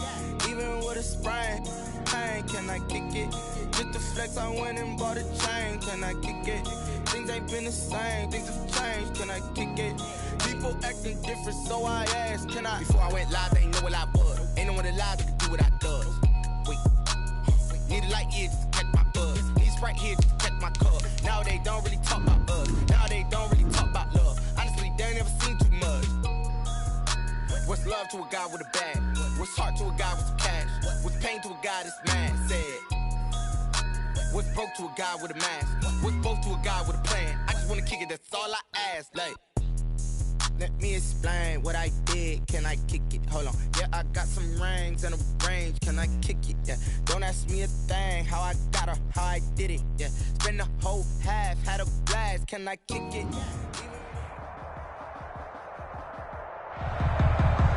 Even with a sprain, pain. Can I kick it? Just the flex, I went and bought a chain. Can I kick it? Things ain't been the same. Things have changed. Can I kick it? People acting different, so I asked. Can I? Before I went live, they ain't know what I was. Ain't no one alive that could do what I does. Wait. Need a light here just to catch my buzz. Need Sprite here just to catch my cup. Now they don't really talk about us. Now they don't really talk about love. Honestly, they ain't never seen too much. What's love to a guy with a bag? What's heart to a guy with some cash? What's pain to a guy that's mad? Said. What's broke to a guy with a mask? What's both to a guy with a plan? I just wanna kick it, that's all I ask. Like, let me explain what I did. Can I kick it? Hold on. Yeah, I got some rings and a range. Can I kick it? Yeah. Don't ask me a thing. How I got her, how I did it. Yeah. Spend the whole half, had a blast. Can I kick it?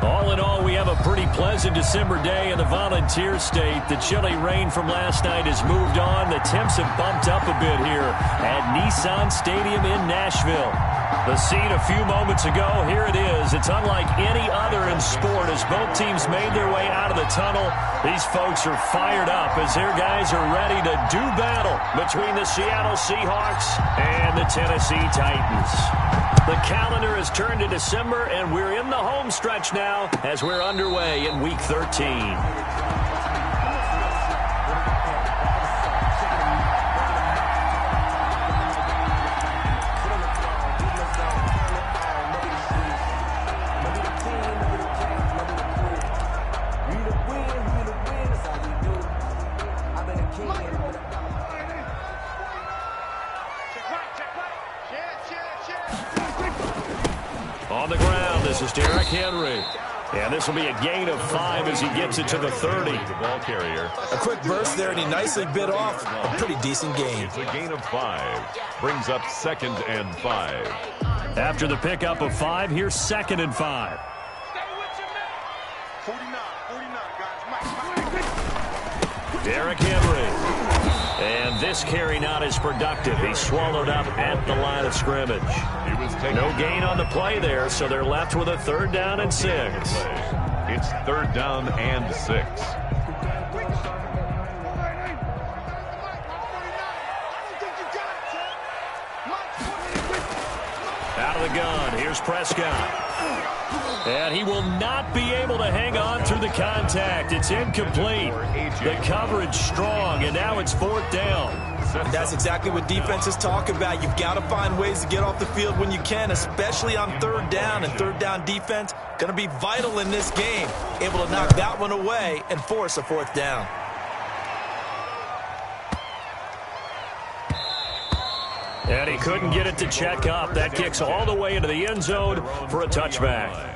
All in all, we have a pretty pleasant December day in the Volunteer State. The chilly rain from last night has moved on. The temps have bumped up a bit here at Nissan Stadium in Nashville. The scene a few moments ago, here it is. It's unlike any other in sport as both teams made their way out of the tunnel. These folks are fired up as their guys are ready to do battle between the Seattle Seahawks and the Tennessee Titans. The calendar has turned to December, and we're in the home stretch now as we're underway in Week 13. On the ground, this is Derrick Henry. And this will be a gain of 5 as he gets it to the 30. The ball carrier. A quick burst there, and he nicely bit off a pretty decent gain. It's a gain of 5. Brings up 2nd and 5. After the pickup of 5, here's 2nd and 5. Derrick Henry. And this carry not as productive. He's swallowed up at the line of scrimmage. No gain on the play there, so they're left with a 3rd down and 6. It's 3rd down and 6. Out of the gun, here's Prescott. And he will not be able to hang on through the contact. It's incomplete. The coverage strong, and now it's 4th down. And that's exactly what defenses talk about. You've got to find ways to get off the field when you can, especially on 3rd down. And 3rd down defense going to be vital in this game. Able to knock that one away and force a 4th down. And he couldn't get it to check up. That kicks all the way into the end zone for a touchback.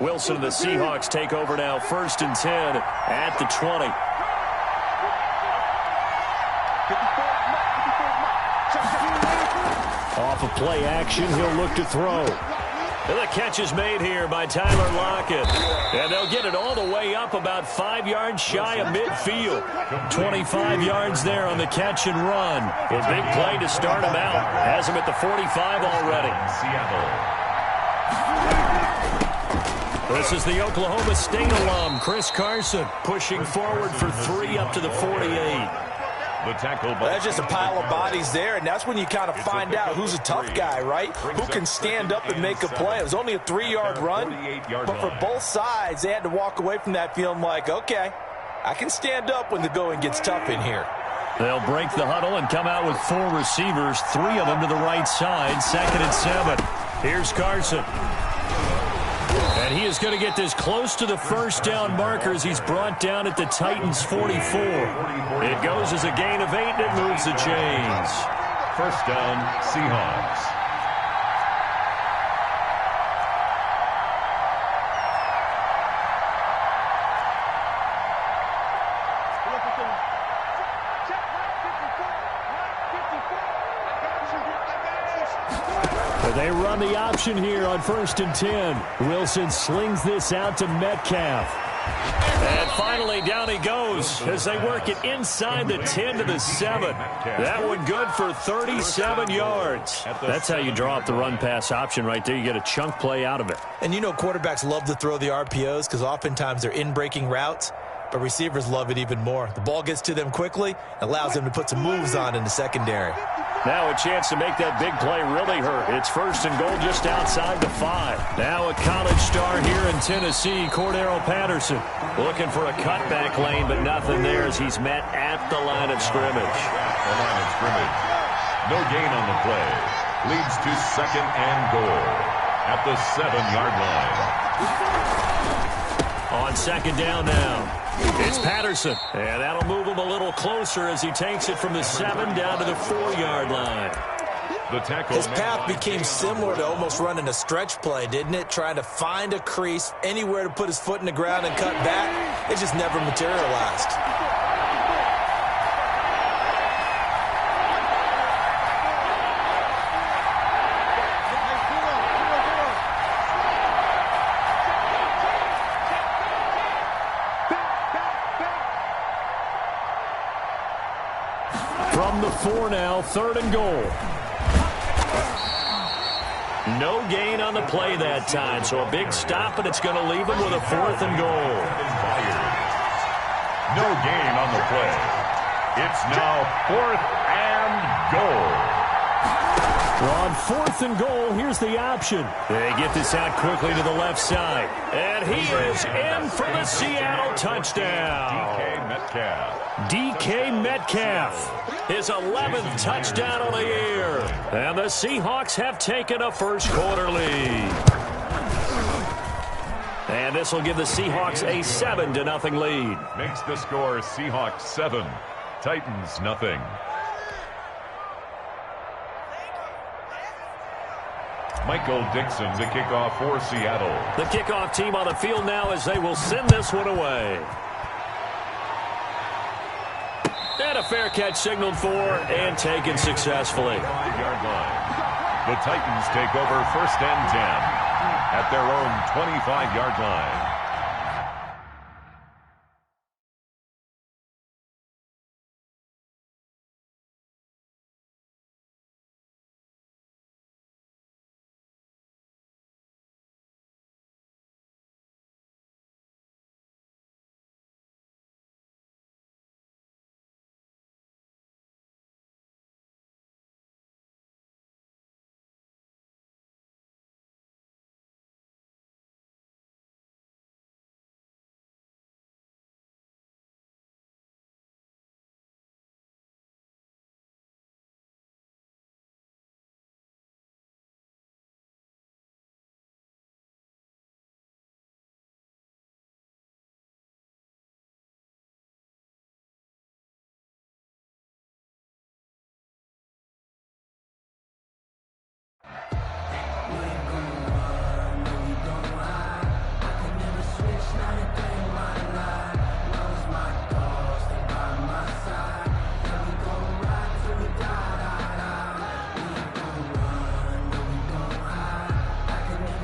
Wilson and the Seahawks take over now, 1st and 10 at the 20. Off of play action, he'll look to throw. And the catch is made here by Tyler Lockett. And they'll get it all the way up about 5 yards shy of midfield. 25 yards there on the catch and run. A big play to start him out. Has him at the 45 already. Seattle. This is the Oklahoma State alum, Chris Carson, pushing forward for 3 up to the 48. The tackle. That's just a pile of bodies there, and that's when you kind of find out who's a tough guy, right? Who can stand up and make a play. It was only a 3-yard run, but for both sides, they had to walk away from that feeling like, okay, I can stand up when the going gets tough in here. They'll break the huddle and come out with 4 receivers, 3 of them to the right side, 2nd and 7. Here's Carson. And he is going to get this close to the 1st down marker as he's brought down at the Titans' 44. It goes as a gain of 8, and it moves the chains. 1st down, Seahawks. They run the option here on 1st and 10. Wilson slings this out to Metcalf. And finally, down he goes as they work it inside the 10 to the 7. That one good for 37 yards. That's how you draw up the run-pass option right there. You get a chunk play out of it. And you know quarterbacks love to throw the RPOs because oftentimes they're in-breaking routes, but receivers love it even more. The ball gets to them quickly, allows them to put some moves on in the secondary. Now a chance to make that big play really hurt. It's 1st and goal just outside the 5. Now a college star here in Tennessee, Cordero Patterson. Looking for a cutback lane, but nothing there as he's met at the line of scrimmage. The line of scrimmage. No gain on the play. Leads to 2nd and goal at the 7-yard line. On 2nd down now. It's Patterson, and that'll move him a little closer as he takes it from the 7 down to the 4-yard line. The tackle. His path became similar to almost running a stretch play, didn't it? Trying to find a crease, anywhere to put his foot in the ground and cut back. It just never materialized. From the 4 now, 3rd and goal. No gain on the play that time, so a big stop, and it's going to leave him with a 4th and goal. No gain on the play. It's now 4th and goal. On 4th and goal, here's the option. They get this out quickly to the left side. And he is in for the Seattle touchdown. DK Metcalf. DK Metcalf. His 11th touchdown on the year. And the Seahawks have taken a first quarter lead. And this will give the Seahawks a 7-0 lead. Makes the score Seahawks 7, Titans nothing. Michael Dixon to kick off for Seattle. The kickoff team on the field now as they will send this one away. And a fair catch signaled for and taken successfully. 5-yard line. The Titans take over 1st and 10 at their own 25-yard line.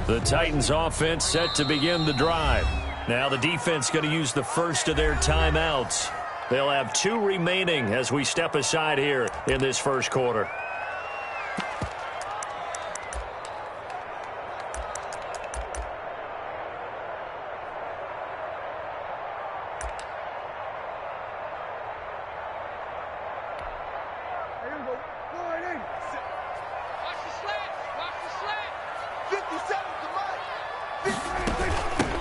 The Titans offense set to begin the drive. Now the defense going to use the first of their timeouts. They'll have 2 remaining as we step aside here in this first quarter.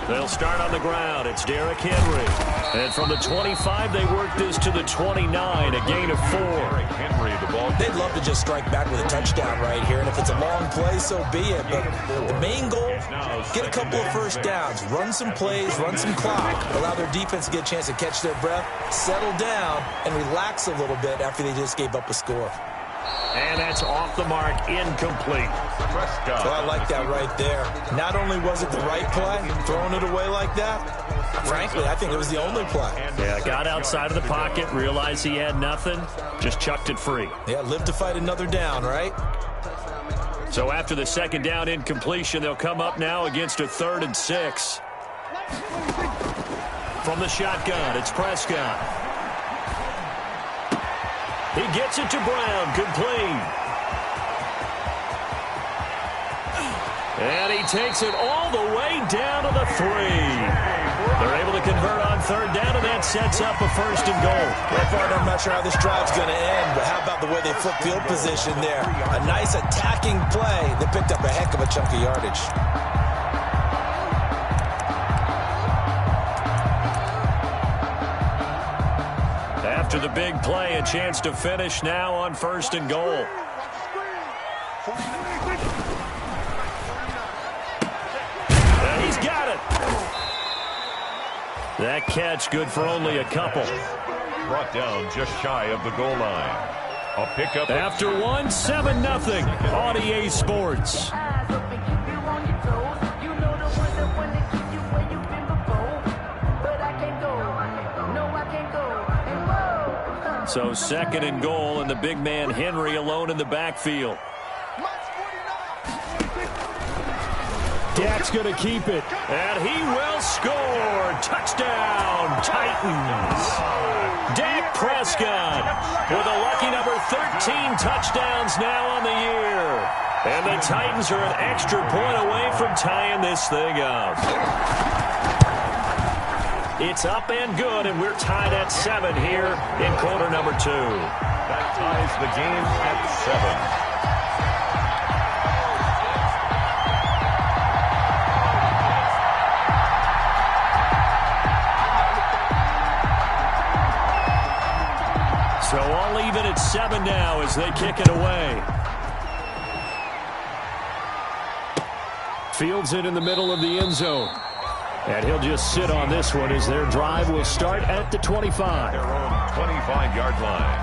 They'll start on the ground. It's Derrick Henry. And from the 25, they work this to the 29, a gain of 4. Henry, the ball. They'd love to just strike back with a touchdown right here, and if it's a long play, so be it. But the main goal, get a couple of first downs, run some plays, run some clock, allow their defense to get a chance to catch their breath, settle down, and relax a little bit after they just gave up a score. And that's off the mark, incomplete. So I like that right there. Not only was it the right play, throwing it away like that, frankly, I think it was the only play. Yeah, got outside of the pocket, realized he had nothing, just chucked it free. Yeah, live to fight another down, right? So after the second down incompletion, they'll come up now against a 3rd and 6. From the shotgun, it's Prescott. He gets it to Brown, complete. And he takes it all the way down to the 3. They're able to convert on 3rd down, and that sets up a 1st and goal. Well, partner, I'm not sure how this drive's going to end, but how about the way they flip field position there? A nice attacking play that picked up a heck of a chunk of yardage. After the big play, a chance to finish now on 1st and goal. And he's got it. That catch good for only a couple. Brought down just shy of the goal line. A pickup. After 1, 7-0 on EA Sports. So 2nd and goal, and the big man Henry alone in the backfield. Dak's going to keep it, and he will score. Touchdown, Titans. Dak Prescott with a lucky number 13 touchdowns now on the year. And the Titans are an extra point away from tying this thing up. It's up and good, and we're tied at 7 here in quarter number 2. That ties the game at 7. So all even at 7 now as they kick it away. Fields it in the middle of the end zone. And he'll just sit on this one as their drive will start at the 25. Their own 25-yard line.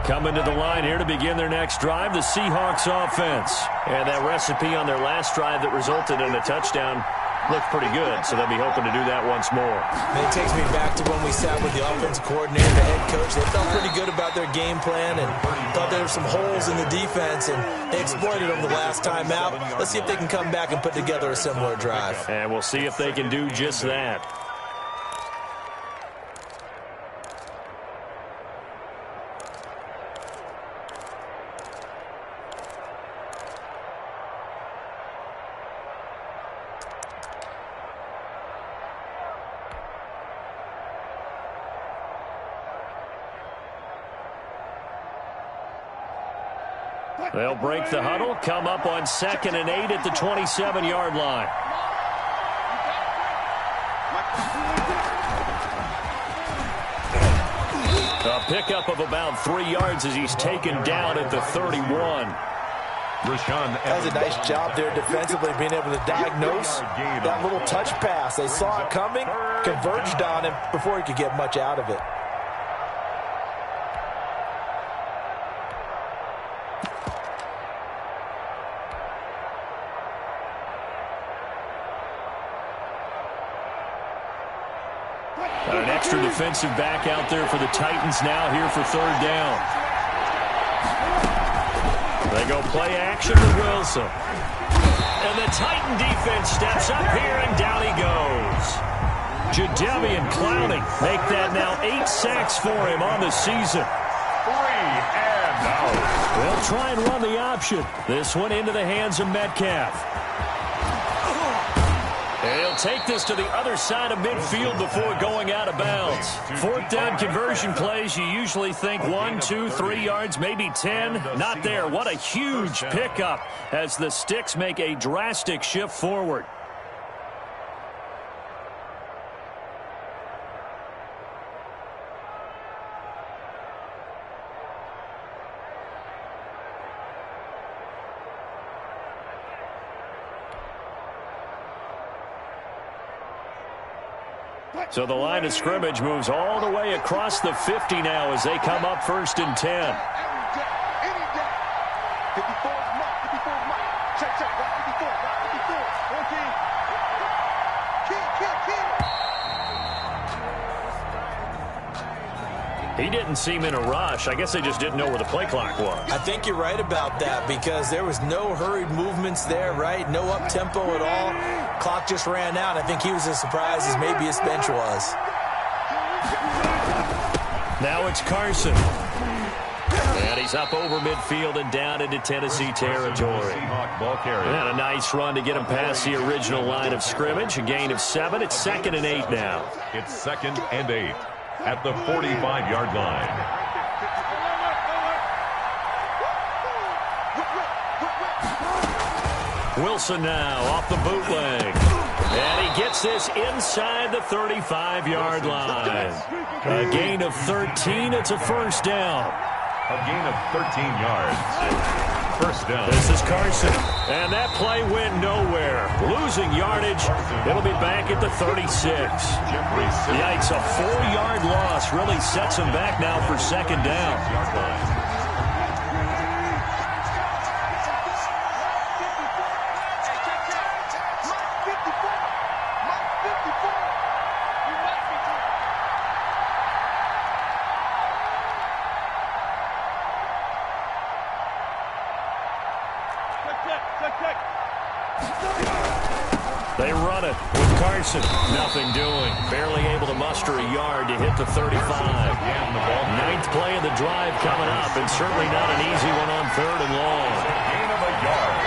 Coming to the line here to begin their next drive, the Seahawks offense. And that recipe on their last drive that resulted in a touchdown looked pretty good, so they'll be hoping to do that once more. And it takes me back to when we sat with the offensive coordinator, the head coach. They felt pretty good about their game plan and thought there were some holes in the defense, and they exploited them the last time out. Let's see if they can come back and put together a similar drive. And we'll see if they can do just that. They'll break the huddle, come up on 2nd and 8 at the 27-yard line. A pickup of about 3 yards as he's taken down at the 31. Does a nice job there defensively, being able to diagnose that little touch pass. They saw it coming, converged on him before he could get much out of it. extra defensive back out there for the Titans now here for third down. They go play action with Wilson. And the Titan defense steps up here, and down he goes. Jadeveon Clowney make that now 8 sacks for him on the season. 3 and out. They'll try and run the option. This one into the hands of Metcalf. He'll take this to the other side of midfield before going out of bounds. Fourth down conversion plays, you usually think 1, 2, 3 yards, maybe 10. Not there. What a huge pickup as the Sticks make a drastic shift forward. So the line of scrimmage moves all the way across the 50 now as they come up 1st and 10. He didn't seem in a rush. I guess they just didn't know where the play clock was. I think you're right about that because there was no hurried movements there, right? No up-tempo at all. Clock just ran out. I think he was as surprised as maybe his bench was. Now it's Carson. And he's up over midfield and down into Tennessee territory. And a nice run to get him past the original line of scrimmage. A gain of 7. It's 2nd and 8 now. It's 2nd and 8 at the 45-yard line. Wilson now off the bootleg. And he gets this inside the 35-yard line. A gain of 13. It's a first down. A gain of 13 yards. First down. This is Carson. And that play went nowhere. Losing yardage. It'll be back at the 36. Yikes, a 4-yard loss really sets him back now for 2nd down. They run it with Carson. Nothing doing. Barely able to muster a yard to hit the 35. 9th play of the drive coming up, and certainly not an easy one on 3rd and long. Gain of a yard.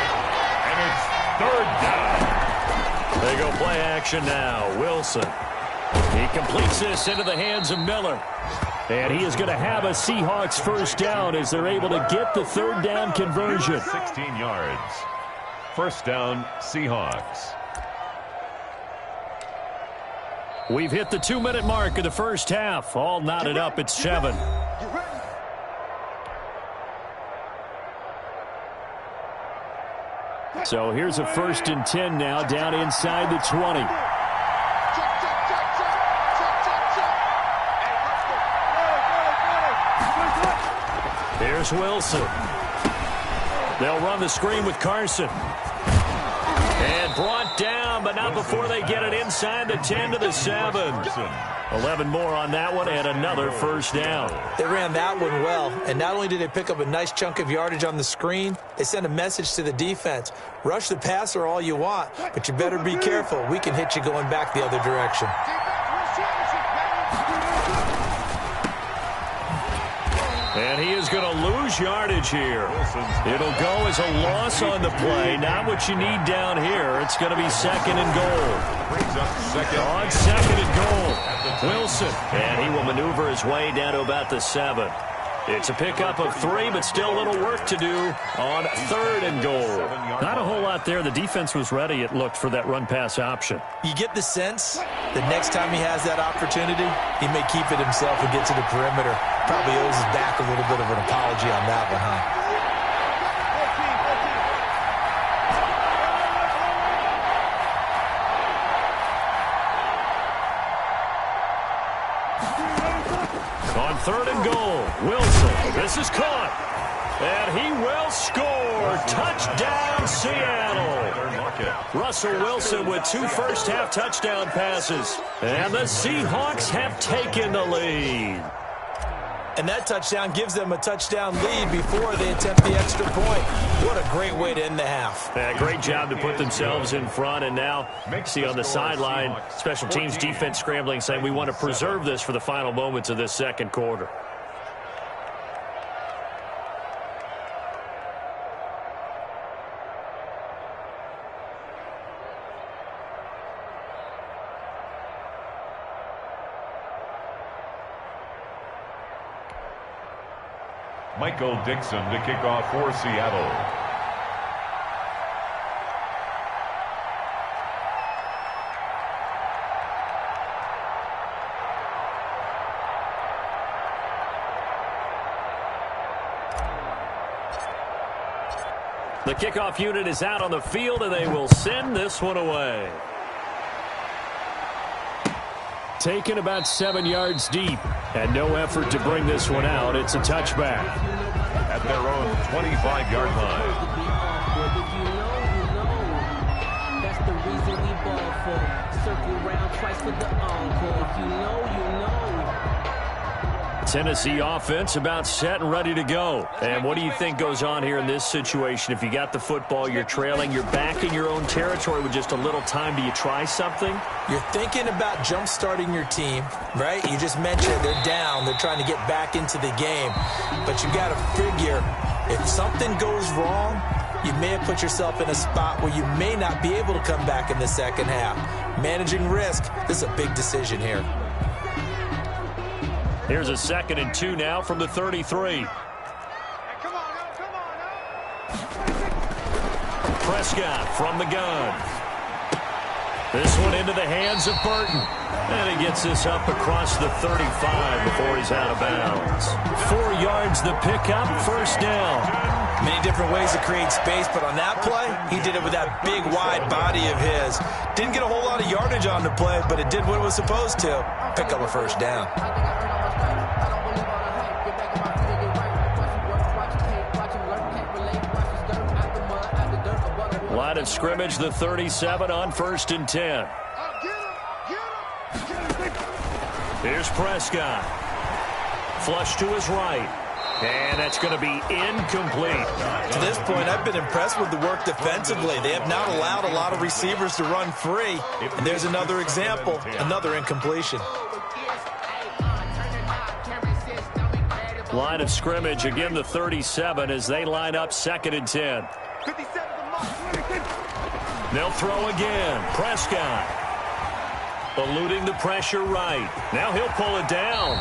And it's 3rd down. They go play action now. Wilson. He completes this into the hands of Miller. And he is going to have a Seahawks first down as they're able to get the 3rd down conversion. 16 yards. First down, Seahawks. We've hit the 2-minute mark of the first half. All knotted up at 7. So here's a 1st and 10 now down inside the 20. Here's Wilson. They'll run the screen with Carson. And brought down, but not before they get it inside the 10 to the 7. 11 more on that one, and another first down. They ran that one well, and not only did they pick up a nice chunk of yardage on the screen, they sent a message to the defense. Rush the passer all you want, but you better be careful. We can hit you going back the other direction. And he is going to lose yardage here. It'll go as a loss on the play. Not what you need down here. It's going to be 2nd and goal. Brings up second. On 2nd and goal. Wilson. And he will maneuver his way down to about the 7. It's a pickup of 3, but still a little work to do on 3rd and goal. Not a whole lot there. The defense was ready, it looked, for that run-pass option. You get the sense that next time he has that opportunity, he may keep it himself and get to the perimeter. Probably owes his back a little bit of an apology on that one, huh? On 3rd and goal, Wilson. This is caught. And he will score. Touchdown, Seattle. pocket. Russell Wilson with 2 first-half touchdown passes. And the Seahawks have taken the lead. And that touchdown gives them a touchdown lead before they attempt the extra point. What a great way to end the half. Yeah, great job to put themselves in front. And now, see on the sideline, special teams defense scrambling, saying we want to preserve this for the final moments of this second quarter. Michael Dixon to kick off for Seattle. The kickoff unit is out on the field, and they will send this one away. Taken about 7 yards deep, and no effort to bring this one out. It's a touchback. At their own 25-yard line. That's the reason we ball for. Circle round twice for the encore. If you know, you know. Tennessee offense about set and ready to go. And what do you think goes on here in this situation? If you got the football, you're trailing, you're back in your own territory with just a little time. Do you try something? You're thinking about jump-starting your team, right? You just mentioned they're down. They're trying to get back into the game. But you got to figure, if something goes wrong, you may have put yourself in a spot where you may not be able to come back in the second half. Managing risk, this is a big decision here. Here's a 2nd and 2 now from the 33. Prescott from the gun. This one into the hands of Burton. And he gets this up across the 35 before he's out of bounds. 4 yards the pickup, first down. Many different ways to create space, but on that play, he did it with that big, wide body of his. Didn't get a whole lot of yardage on the play, but it did what it was supposed to. Pick up a first down. Line of scrimmage, the 37 on 1st and 10. Here's Prescott. Flush to his right. And that's going to be incomplete. To this point, I've been impressed with the work defensively. They have not allowed a lot of receivers to run free. And there's another example, another incompletion. Line of scrimmage, again the 37 as they line up 2nd and 10. They'll throw again. Prescott eluding the pressure right. Now he'll pull it down.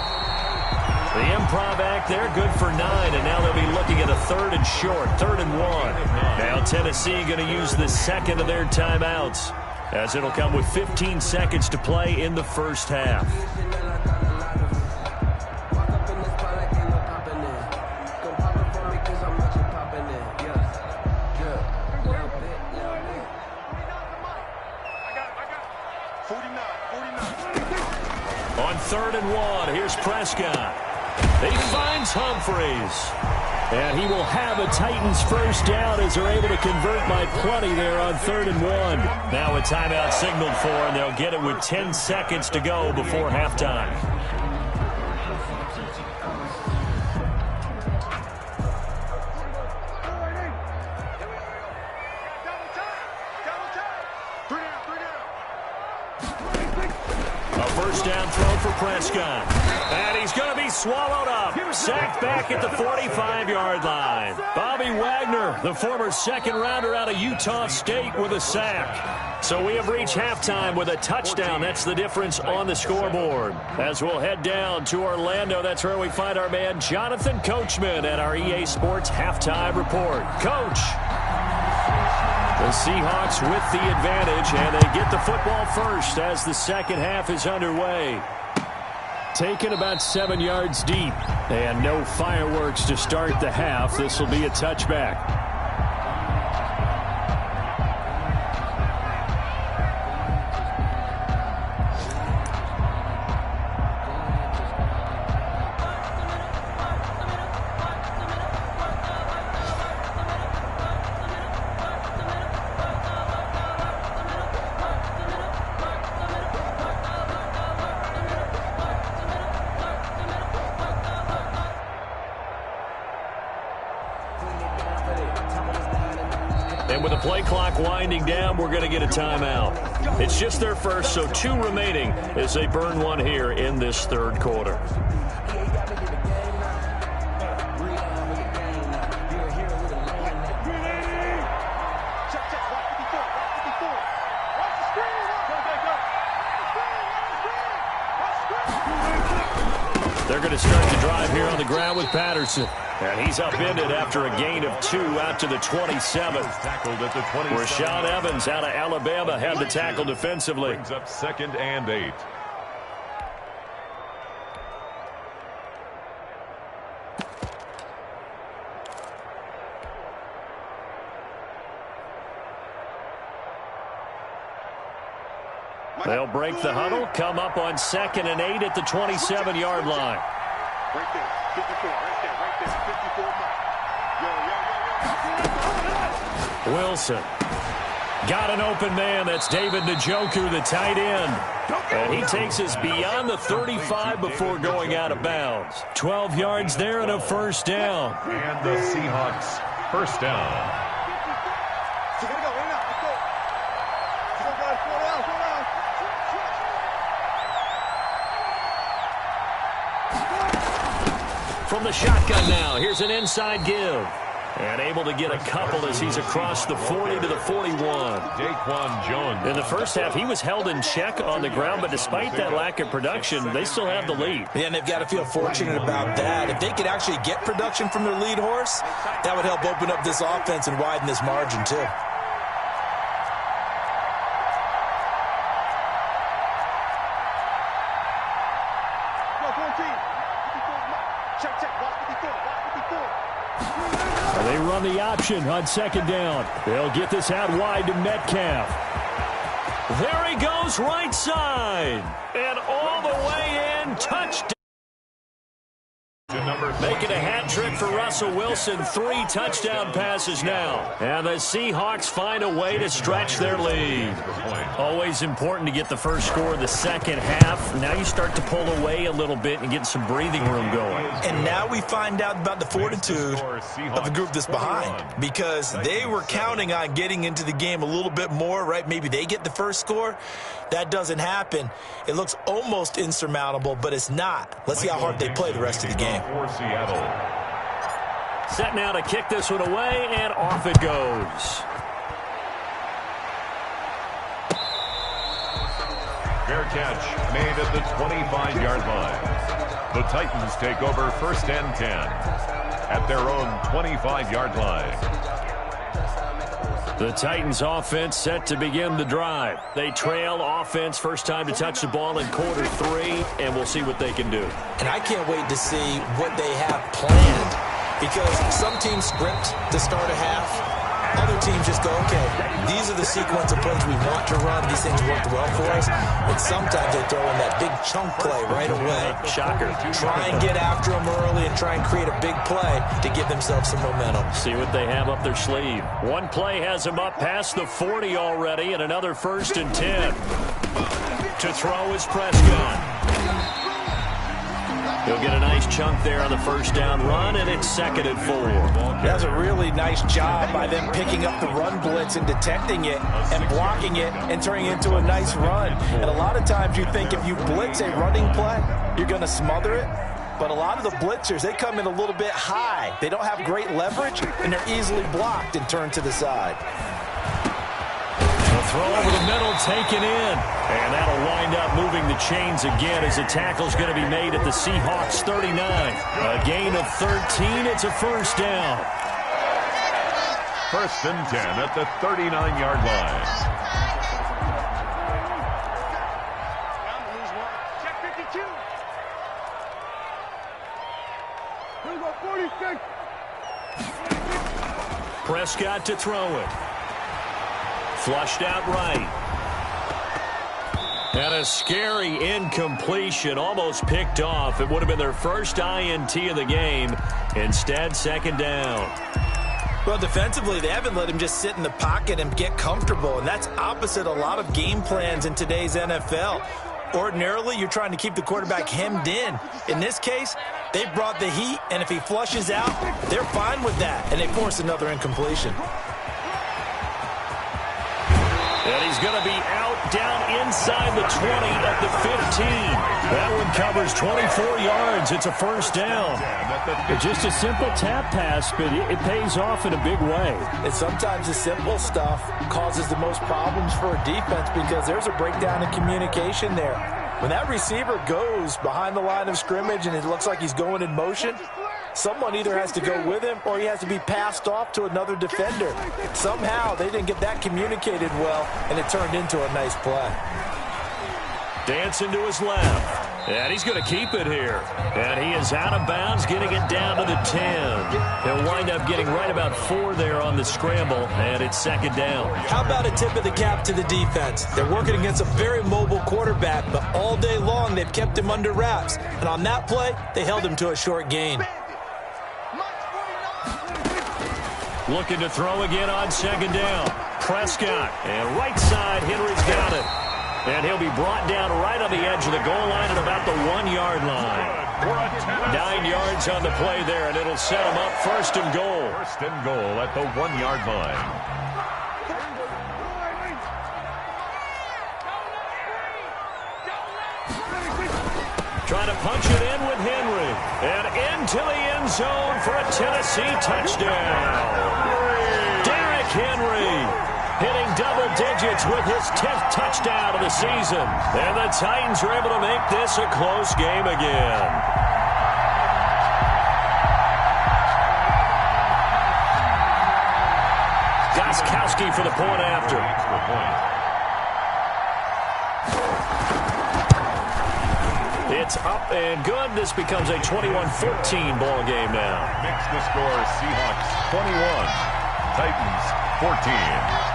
The improv act there, good for 9, and now they'll be looking at a 3rd and short, 3rd and 1. Now Tennessee going to use the 2nd of their timeouts as it'll come with 15 seconds to play in the first half. On 3rd and 1, here's Prescott. He finds Humphreys. And he will have a Titans first down as they're able to convert by plenty there on 3rd and 1. Now a timeout signaled for, and they'll get it with 10 seconds to go before halftime. First down throw for Prescott. And he's going to be swallowed up. Sacked back at the 45-yard line. Bobby Wagner, the former second-rounder out of Utah State, with a sack. So we have reached halftime with a touchdown. That's the difference on the scoreboard. As we'll head down to Orlando, that's where we find our man Jonathan Coachman at our EA Sports Halftime Report. Coach. The Seahawks with the advantage, and they get the football first as the second half is underway. Taken about 7 yards deep, and no fireworks to start the half. This will be a touchback. And with the play clock winding down, we're going to get a timeout. It's just their first, so 2 remaining as they burn one here in this third quarter. They're going to start the drive here on the ground with Patterson. And he's upended after a gain of 2 out to the 27. Rashaan Evans out of Alabama had the tackle defensively. Brings up 2nd and 8. They'll break the huddle, come up on 2nd and 8 at the 27-yard line. Right there, 54, right there, 54. Wilson got an open man. That's David Njoku, the tight end. And he takes us beyond the 35 before going out of bounds. 12 yards there and a first down. And the Seahawks first down. From the shotgun now, here's an inside give. And able to get a couple as he's across the 40 to the 41. Daquan Jones. In the first half, he was held in check on the ground, but despite that lack of production, they still have the lead. Yeah, and they've got to feel fortunate about that. If they could actually get production from their lead horse, that would help open up this offense and widen this margin, too. They run the option on 2nd down. They'll get this out wide to Metcalf. There he goes, right side. And all the way in, touchdown. Making a hat trick for Russell Wilson. 3 touchdown passes now. And the Seahawks find a way to stretch their lead. Always important to get the first score of the second half. Now you start to pull away a little bit and get some breathing room going. And now we find out about the fortitude of the group that's behind, because they were counting on getting into the game a little bit more, right? Maybe they get the first score. That doesn't happen. It looks almost insurmountable, but it's not. Let's see how hard they play the rest of the game. For Seattle. Set now to kick this one away, and off it goes. Fair catch made at the 25-yard line. The Titans take over 1st and 10 at their own 25-yard line. The Titans offense set to begin the drive. They trail offense, first time to touch the ball in quarter 3, and we'll see what they can do. And I can't wait to see what they have planned, because some teams script to start a half. Other teams just go, okay, these are the sequence of plays we want to run. These things worked well for us. And sometimes they throw in that big chunk play right away. Shocker. Try and get after them early and try and create a big play to give themselves some momentum. See what they have up their sleeve. One play has them up past the 40 already, and another 1st and 10. To throw is Prescott. He'll get a nice chunk there on the first down run, and it's 2nd and 4. That's a really nice job by them picking up the run blitz and detecting it and blocking it and turning it into a nice run. And a lot of times you think if you blitz a running play, you're going to smother it. But a lot of the blitzers, they come in a little bit high. They don't have great leverage, and they're easily blocked and turned to the side. Throw over the middle, taken in. And that'll wind up moving the chains again as the tackle's going to be made at the Seahawks 39. A gain of 13. It's a first down. 1st and 10 at the 39-yard line. Check 52. Prescott to throw it. Flushed out right. And a scary incompletion, almost picked off. It would have been their first INT of the game. Instead, 2nd down. Well, defensively, they haven't let him just sit in the pocket and get comfortable, and that's opposite a lot of game plans in today's NFL. Ordinarily, you're trying to keep the quarterback hemmed in. In this case, they brought the heat, and if he flushes out, they're fine with that, and they force another incompletion. And he's going to be out down inside the 20 at the 15. That one covers 24 yards. It's a first down. Just a simple tap pass, but it pays off in a big way. And sometimes the simple stuff causes the most problems for a defense because there's a breakdown in communication there. When that receiver goes behind the line of scrimmage and it looks like he's going in motion, someone either has to go with him or he has to be passed off to another defender. Somehow they didn't get that communicated well, and it turned into a nice play. Dancing to his left. And he's going to keep it here. And he is out of bounds, getting it down to the 10. He'll wind up getting right about 4 there on the scramble, and it's second down. How about a tip of the cap to the defense? They're working against a very mobile quarterback, but all day long they've kept him under wraps. And on that play, they held him to a short gain. Looking to throw again on second down. Prescott. And right side, Henry's got it. And he'll be brought down right on the edge of the goal line at about the 1-yard line. 9 yards on the play there, and it'll set him up first and goal. First and goal at the 1-yard line. Trying to punch it in with Henry. And into the end zone for a Tennessee touchdown. Derrick Henry hitting double digits with his 10th touchdown of the season. And the Titans are able to make this a close game again. Gostkowski for the point after. It's up and good. This becomes a 21-14 ball game now. Makes the score Seahawks 21, Titans 14.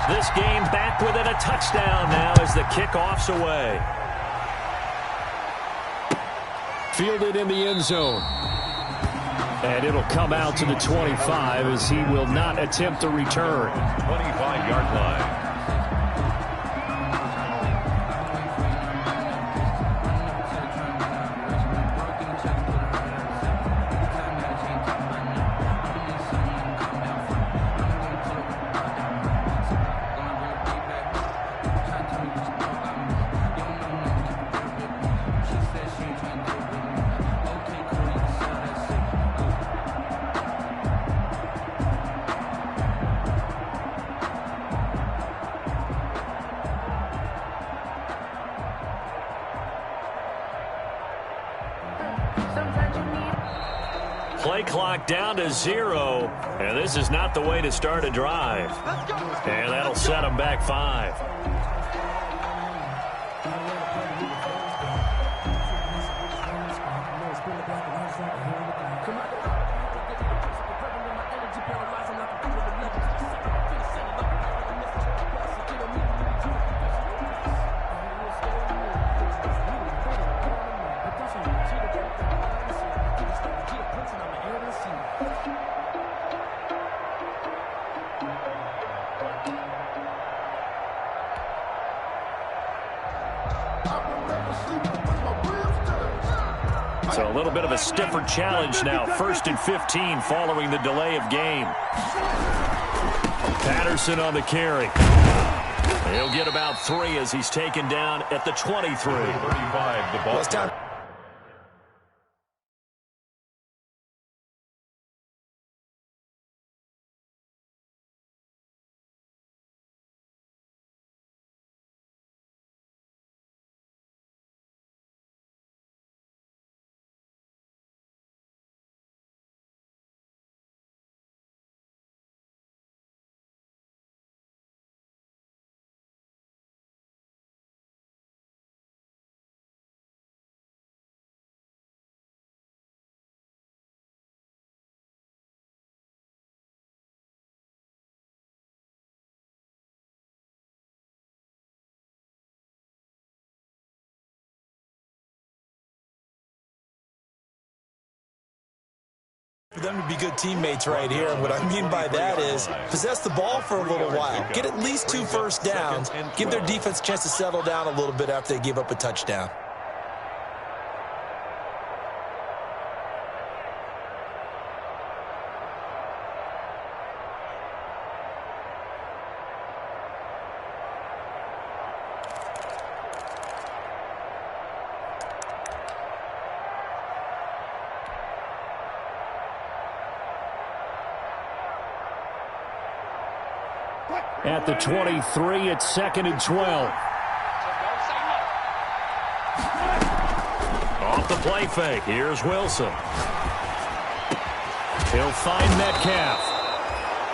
This game back within a touchdown now as the kickoff's away. Fielded in the end zone. And it'll come out to the 25 as he will not attempt to return. 25-yard line. Play clock down to 0, and this is not the way to start a drive. And that'll set them back 5. So a little bit of a stiffer challenge now. 1st and 15 following the delay of game. Patterson on the carry. He'll get about 3 as he's taken down at the 23. 35, the ball. For them to be good teammates right here, and what I mean by that is possess the ball for a little while, get at least 2 first downs, give their defense a chance to settle down a little bit after they give up a touchdown. At the 23, it's 2nd and 12. Off the play fake, here's Wilson. He'll find Metcalf.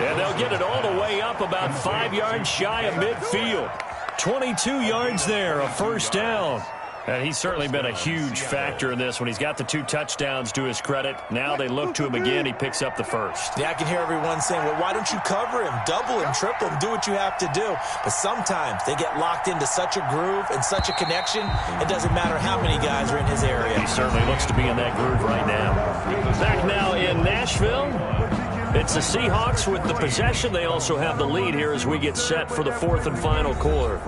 And they'll get it all the way up about 5 yards shy of midfield. 22 yards there, a first down. And he's certainly been a huge factor in this when he's got the 2 touchdowns to his credit. Now they look to him again. He picks up the first. Yeah, I can hear everyone saying, well, why don't you cover him, double him, triple him, do what you have to do. But sometimes they get locked into such a groove and such a connection, it doesn't matter how many guys are in his area. He certainly looks to be in that groove right now. Back now in Nashville. It's the Seahawks with the possession. They also have the lead here as we get set for the 4th and final quarter.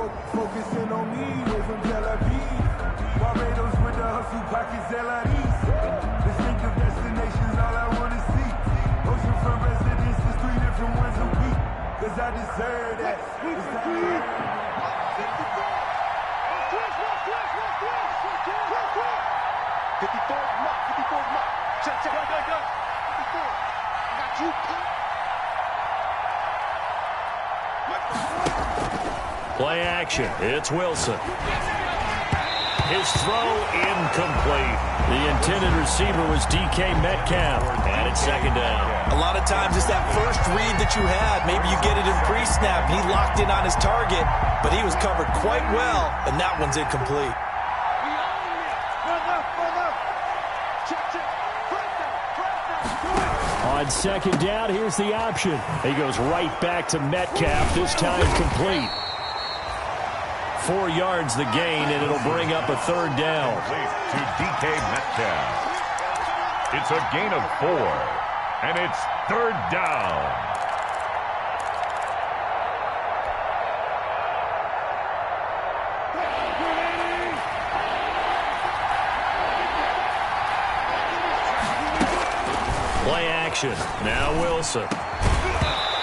Play action. It's Wilson. His throw incomplete. The intended receiver was DK Metcalf. And it's 2nd down. A lot of times it's that first read that you had. Maybe you get it in pre-snap. He locked in on his target, but he was covered quite well, and that one's incomplete. On 2nd down, here's the option. He goes right back to Metcalf, this time complete. 4 yards the gain, and it'll bring up a 3rd down. To DK Metcalf. It's a gain of 4, and it's 3rd down. Play action. Now Wilson.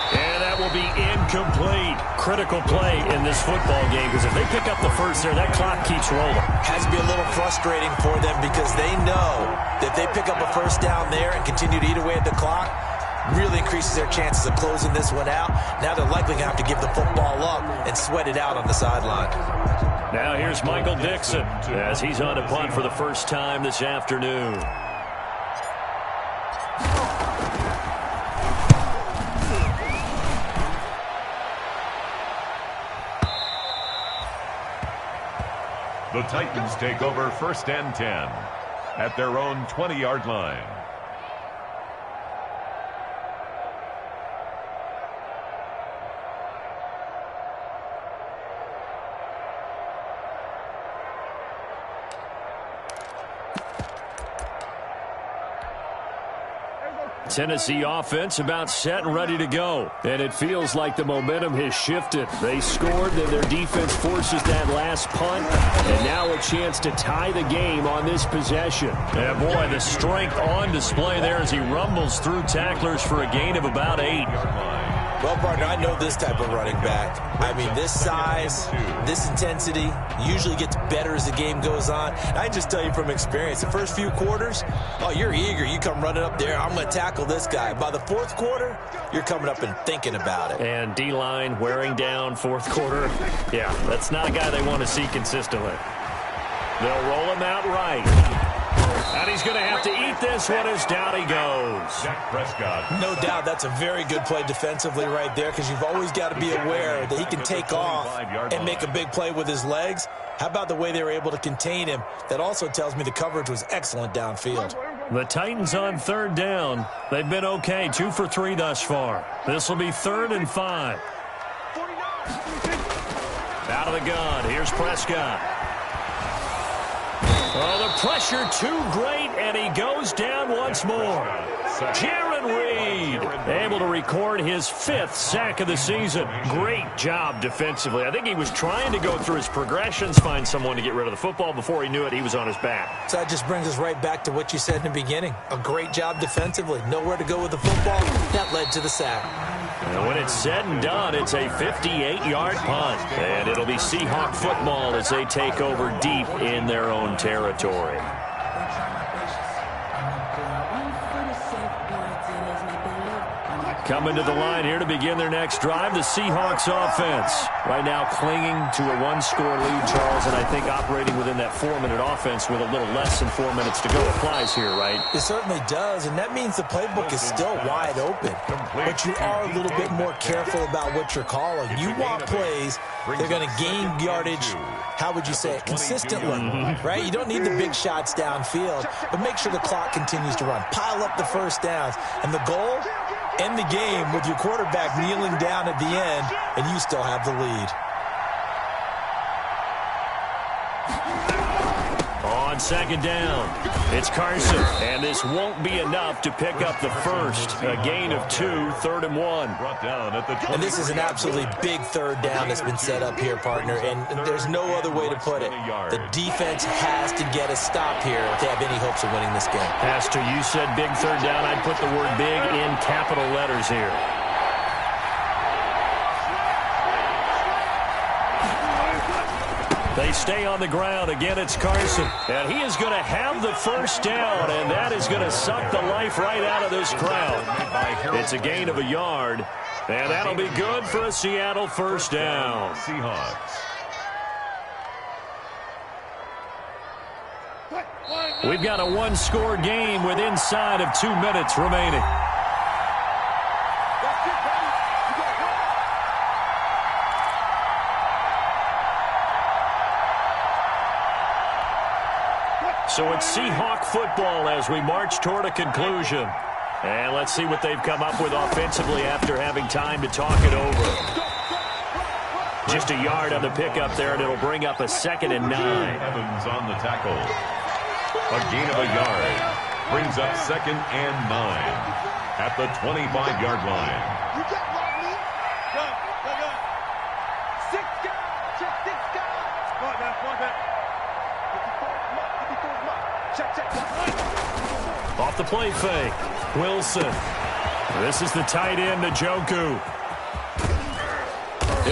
And that will be incomplete. Critical play in this football game because if they pick up the first there, that clock keeps rolling. Has to be a little frustrating for them because they know that if they pick up a first down there and continue to eat away at the clock, really increases their chances of closing this one out. Now they're likely going to have to give the football up and sweat it out on the sideline. Now here's Michael Dixon as he's on a punt for the first time this afternoon. The Titans take over 1st and 10 at their own 20-yard line. Tennessee offense about set and ready to go. And it feels like the momentum has shifted. They scored, then their defense forces that last punt. And now a chance to tie the game on this possession. Yeah, boy, the strength on display there as he rumbles through tacklers for a gain of about 8. Well, partner, I know this type of running back. I mean, this size, this intensity usually gets better as the game goes on. And I just tell you from experience, the first few quarters, oh, you're eager. You come running up there, I'm going to tackle this guy. By the 4th quarter, you're coming up and thinking about it. And D-line wearing down 4th quarter. Yeah, that's not a guy they want to see consistently. They'll roll him out right. And he's going to have to eat this one as down he goes. Dak Prescott. No doubt that's a very good play defensively right there because you've always got to be aware that he can take off and make a big play with his legs. How about the way they were able to contain him? That also tells me the coverage was excellent downfield. The Titans on 3rd down. They've been okay, 2 for 3 thus far. This will be 3rd and 5. Out of the gun, here's Prescott. Oh, the pressure too great, and he goes down once more. Jaron Reed able to record his 5th sack of the season. Great job defensively. I think he was trying to go through his progressions, find someone to get rid of the football. Before he knew it, he was on his back. So that just brings us right back to what you said in the beginning. A great job defensively. Nowhere to go with the football. That led to the sack. And when it's said and done, it's a 58-yard punt. And it'll be Seahawk football as they take over deep in their own territory. Coming to the line here to begin their next drive, the Seahawks offense. Right now clinging to a 1-score lead, Charles, and I think operating within that 4-minute offense with a little less than 4 minutes to go applies here, right? It certainly does, and that means the playbook is still wide open. But you are a little bit more careful about what you're calling. You want plays, they're going to gain yardage, how would you say it, consistently, right? You don't need the big shots downfield, but make sure the clock continues to run. Pile up the first downs, and the goal, end the game with your quarterback kneeling down at the end, and you still have the lead. On second down, it's Carson, and this won't be enough to pick up the first. A gain of 2, 3rd and 1. And this is an absolutely big third down that's been set up here, partner, and there's no other way to put it. The defense has to get a stop here if they have any hopes of winning this game. Pastor, you said big third down. I'd put the word big in capital letters here. They stay on the ground. Again, it's Carson. And he is going to have the first down, and that is going to suck the life right out of this crowd. It's a gain of a yard, and that'll be good for a Seattle first down. Seahawks. We've got a 1-score game with inside of 2 minutes remaining. So it's Seahawk football as we march toward a conclusion. And let's see what they've come up with offensively after having time to talk it over. Just a yard on the pickup there, and it'll bring up a 2nd and 9. Evans on the tackle. A gain of a yard. Brings up 2nd and 9 at the 25-yard line. You got me. Go. 6 guys. Check 6 guys. Right now. Check. Off the play fake. Wilson. This is the tight end, Njoku.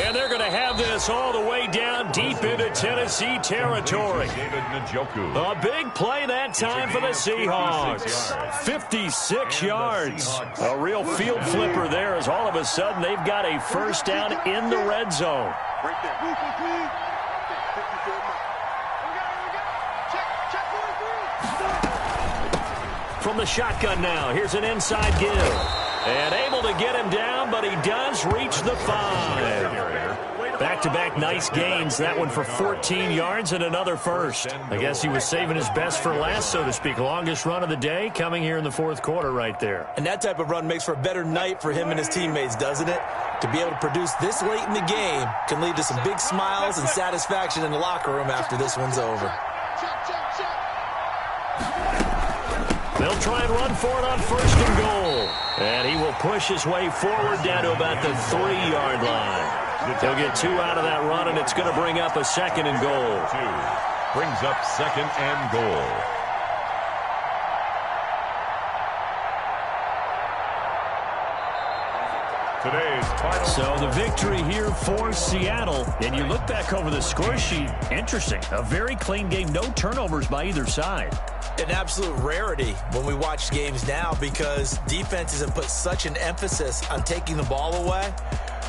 And they're going to have this all the way down deep into Tennessee territory. David Njoku. A big play that time for the Seahawks. 56 yards. A real field flipper there as all of a sudden they've got a first down in the red zone. Right there. From the shotgun now, here's an inside give. And able to get him down, but he does reach the 5. Back-to-back nice gains. That one for 14 yards and another first. I guess he was saving his best for last, so to speak. Longest run of the day coming here in the 4th quarter right there. And that type of run makes for a better night for him and his teammates, doesn't it? To be able to produce this late in the game can lead to some big smiles and satisfaction in the locker room after this one's over. They'll try and run for it on 1st and goal. And he will push his way forward down to about the 3-yard line. He'll get 2 out of that run, and it's going to bring up a 2nd and goal. 2 brings up 2nd and goal. Today's final. So the victory here for Seattle. And you look back over the score sheet, interesting. A very clean game, no turnovers by either side. An absolute rarity when we watch games now because defenses have put such an emphasis on taking the ball away.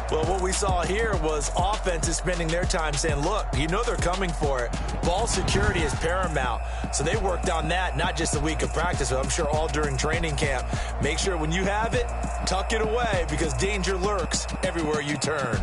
Well, what we saw here was offenses spending their time saying, look, you know they're coming for it. Ball security is paramount. So they worked on that, not just a week of practice, but I'm sure all during training camp. Make sure when you have it, tuck it away because danger lurks everywhere you turn.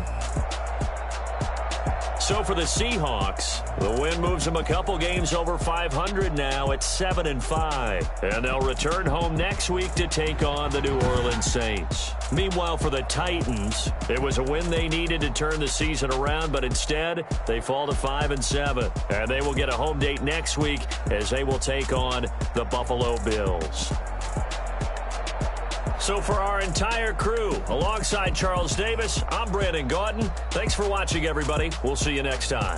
So for the Seahawks, the win moves them a couple games over 500 now at 7-5. And they'll return home next week to take on the New Orleans Saints. Meanwhile, for the Titans, it was a win they needed to turn the season around, but instead they fall to 5-7. And they will get a home date next week as they will take on the Buffalo Bills. So for our entire crew, alongside Charles Davis, I'm Brandon Gaudin. Thanks for watching, everybody. We'll see you next time.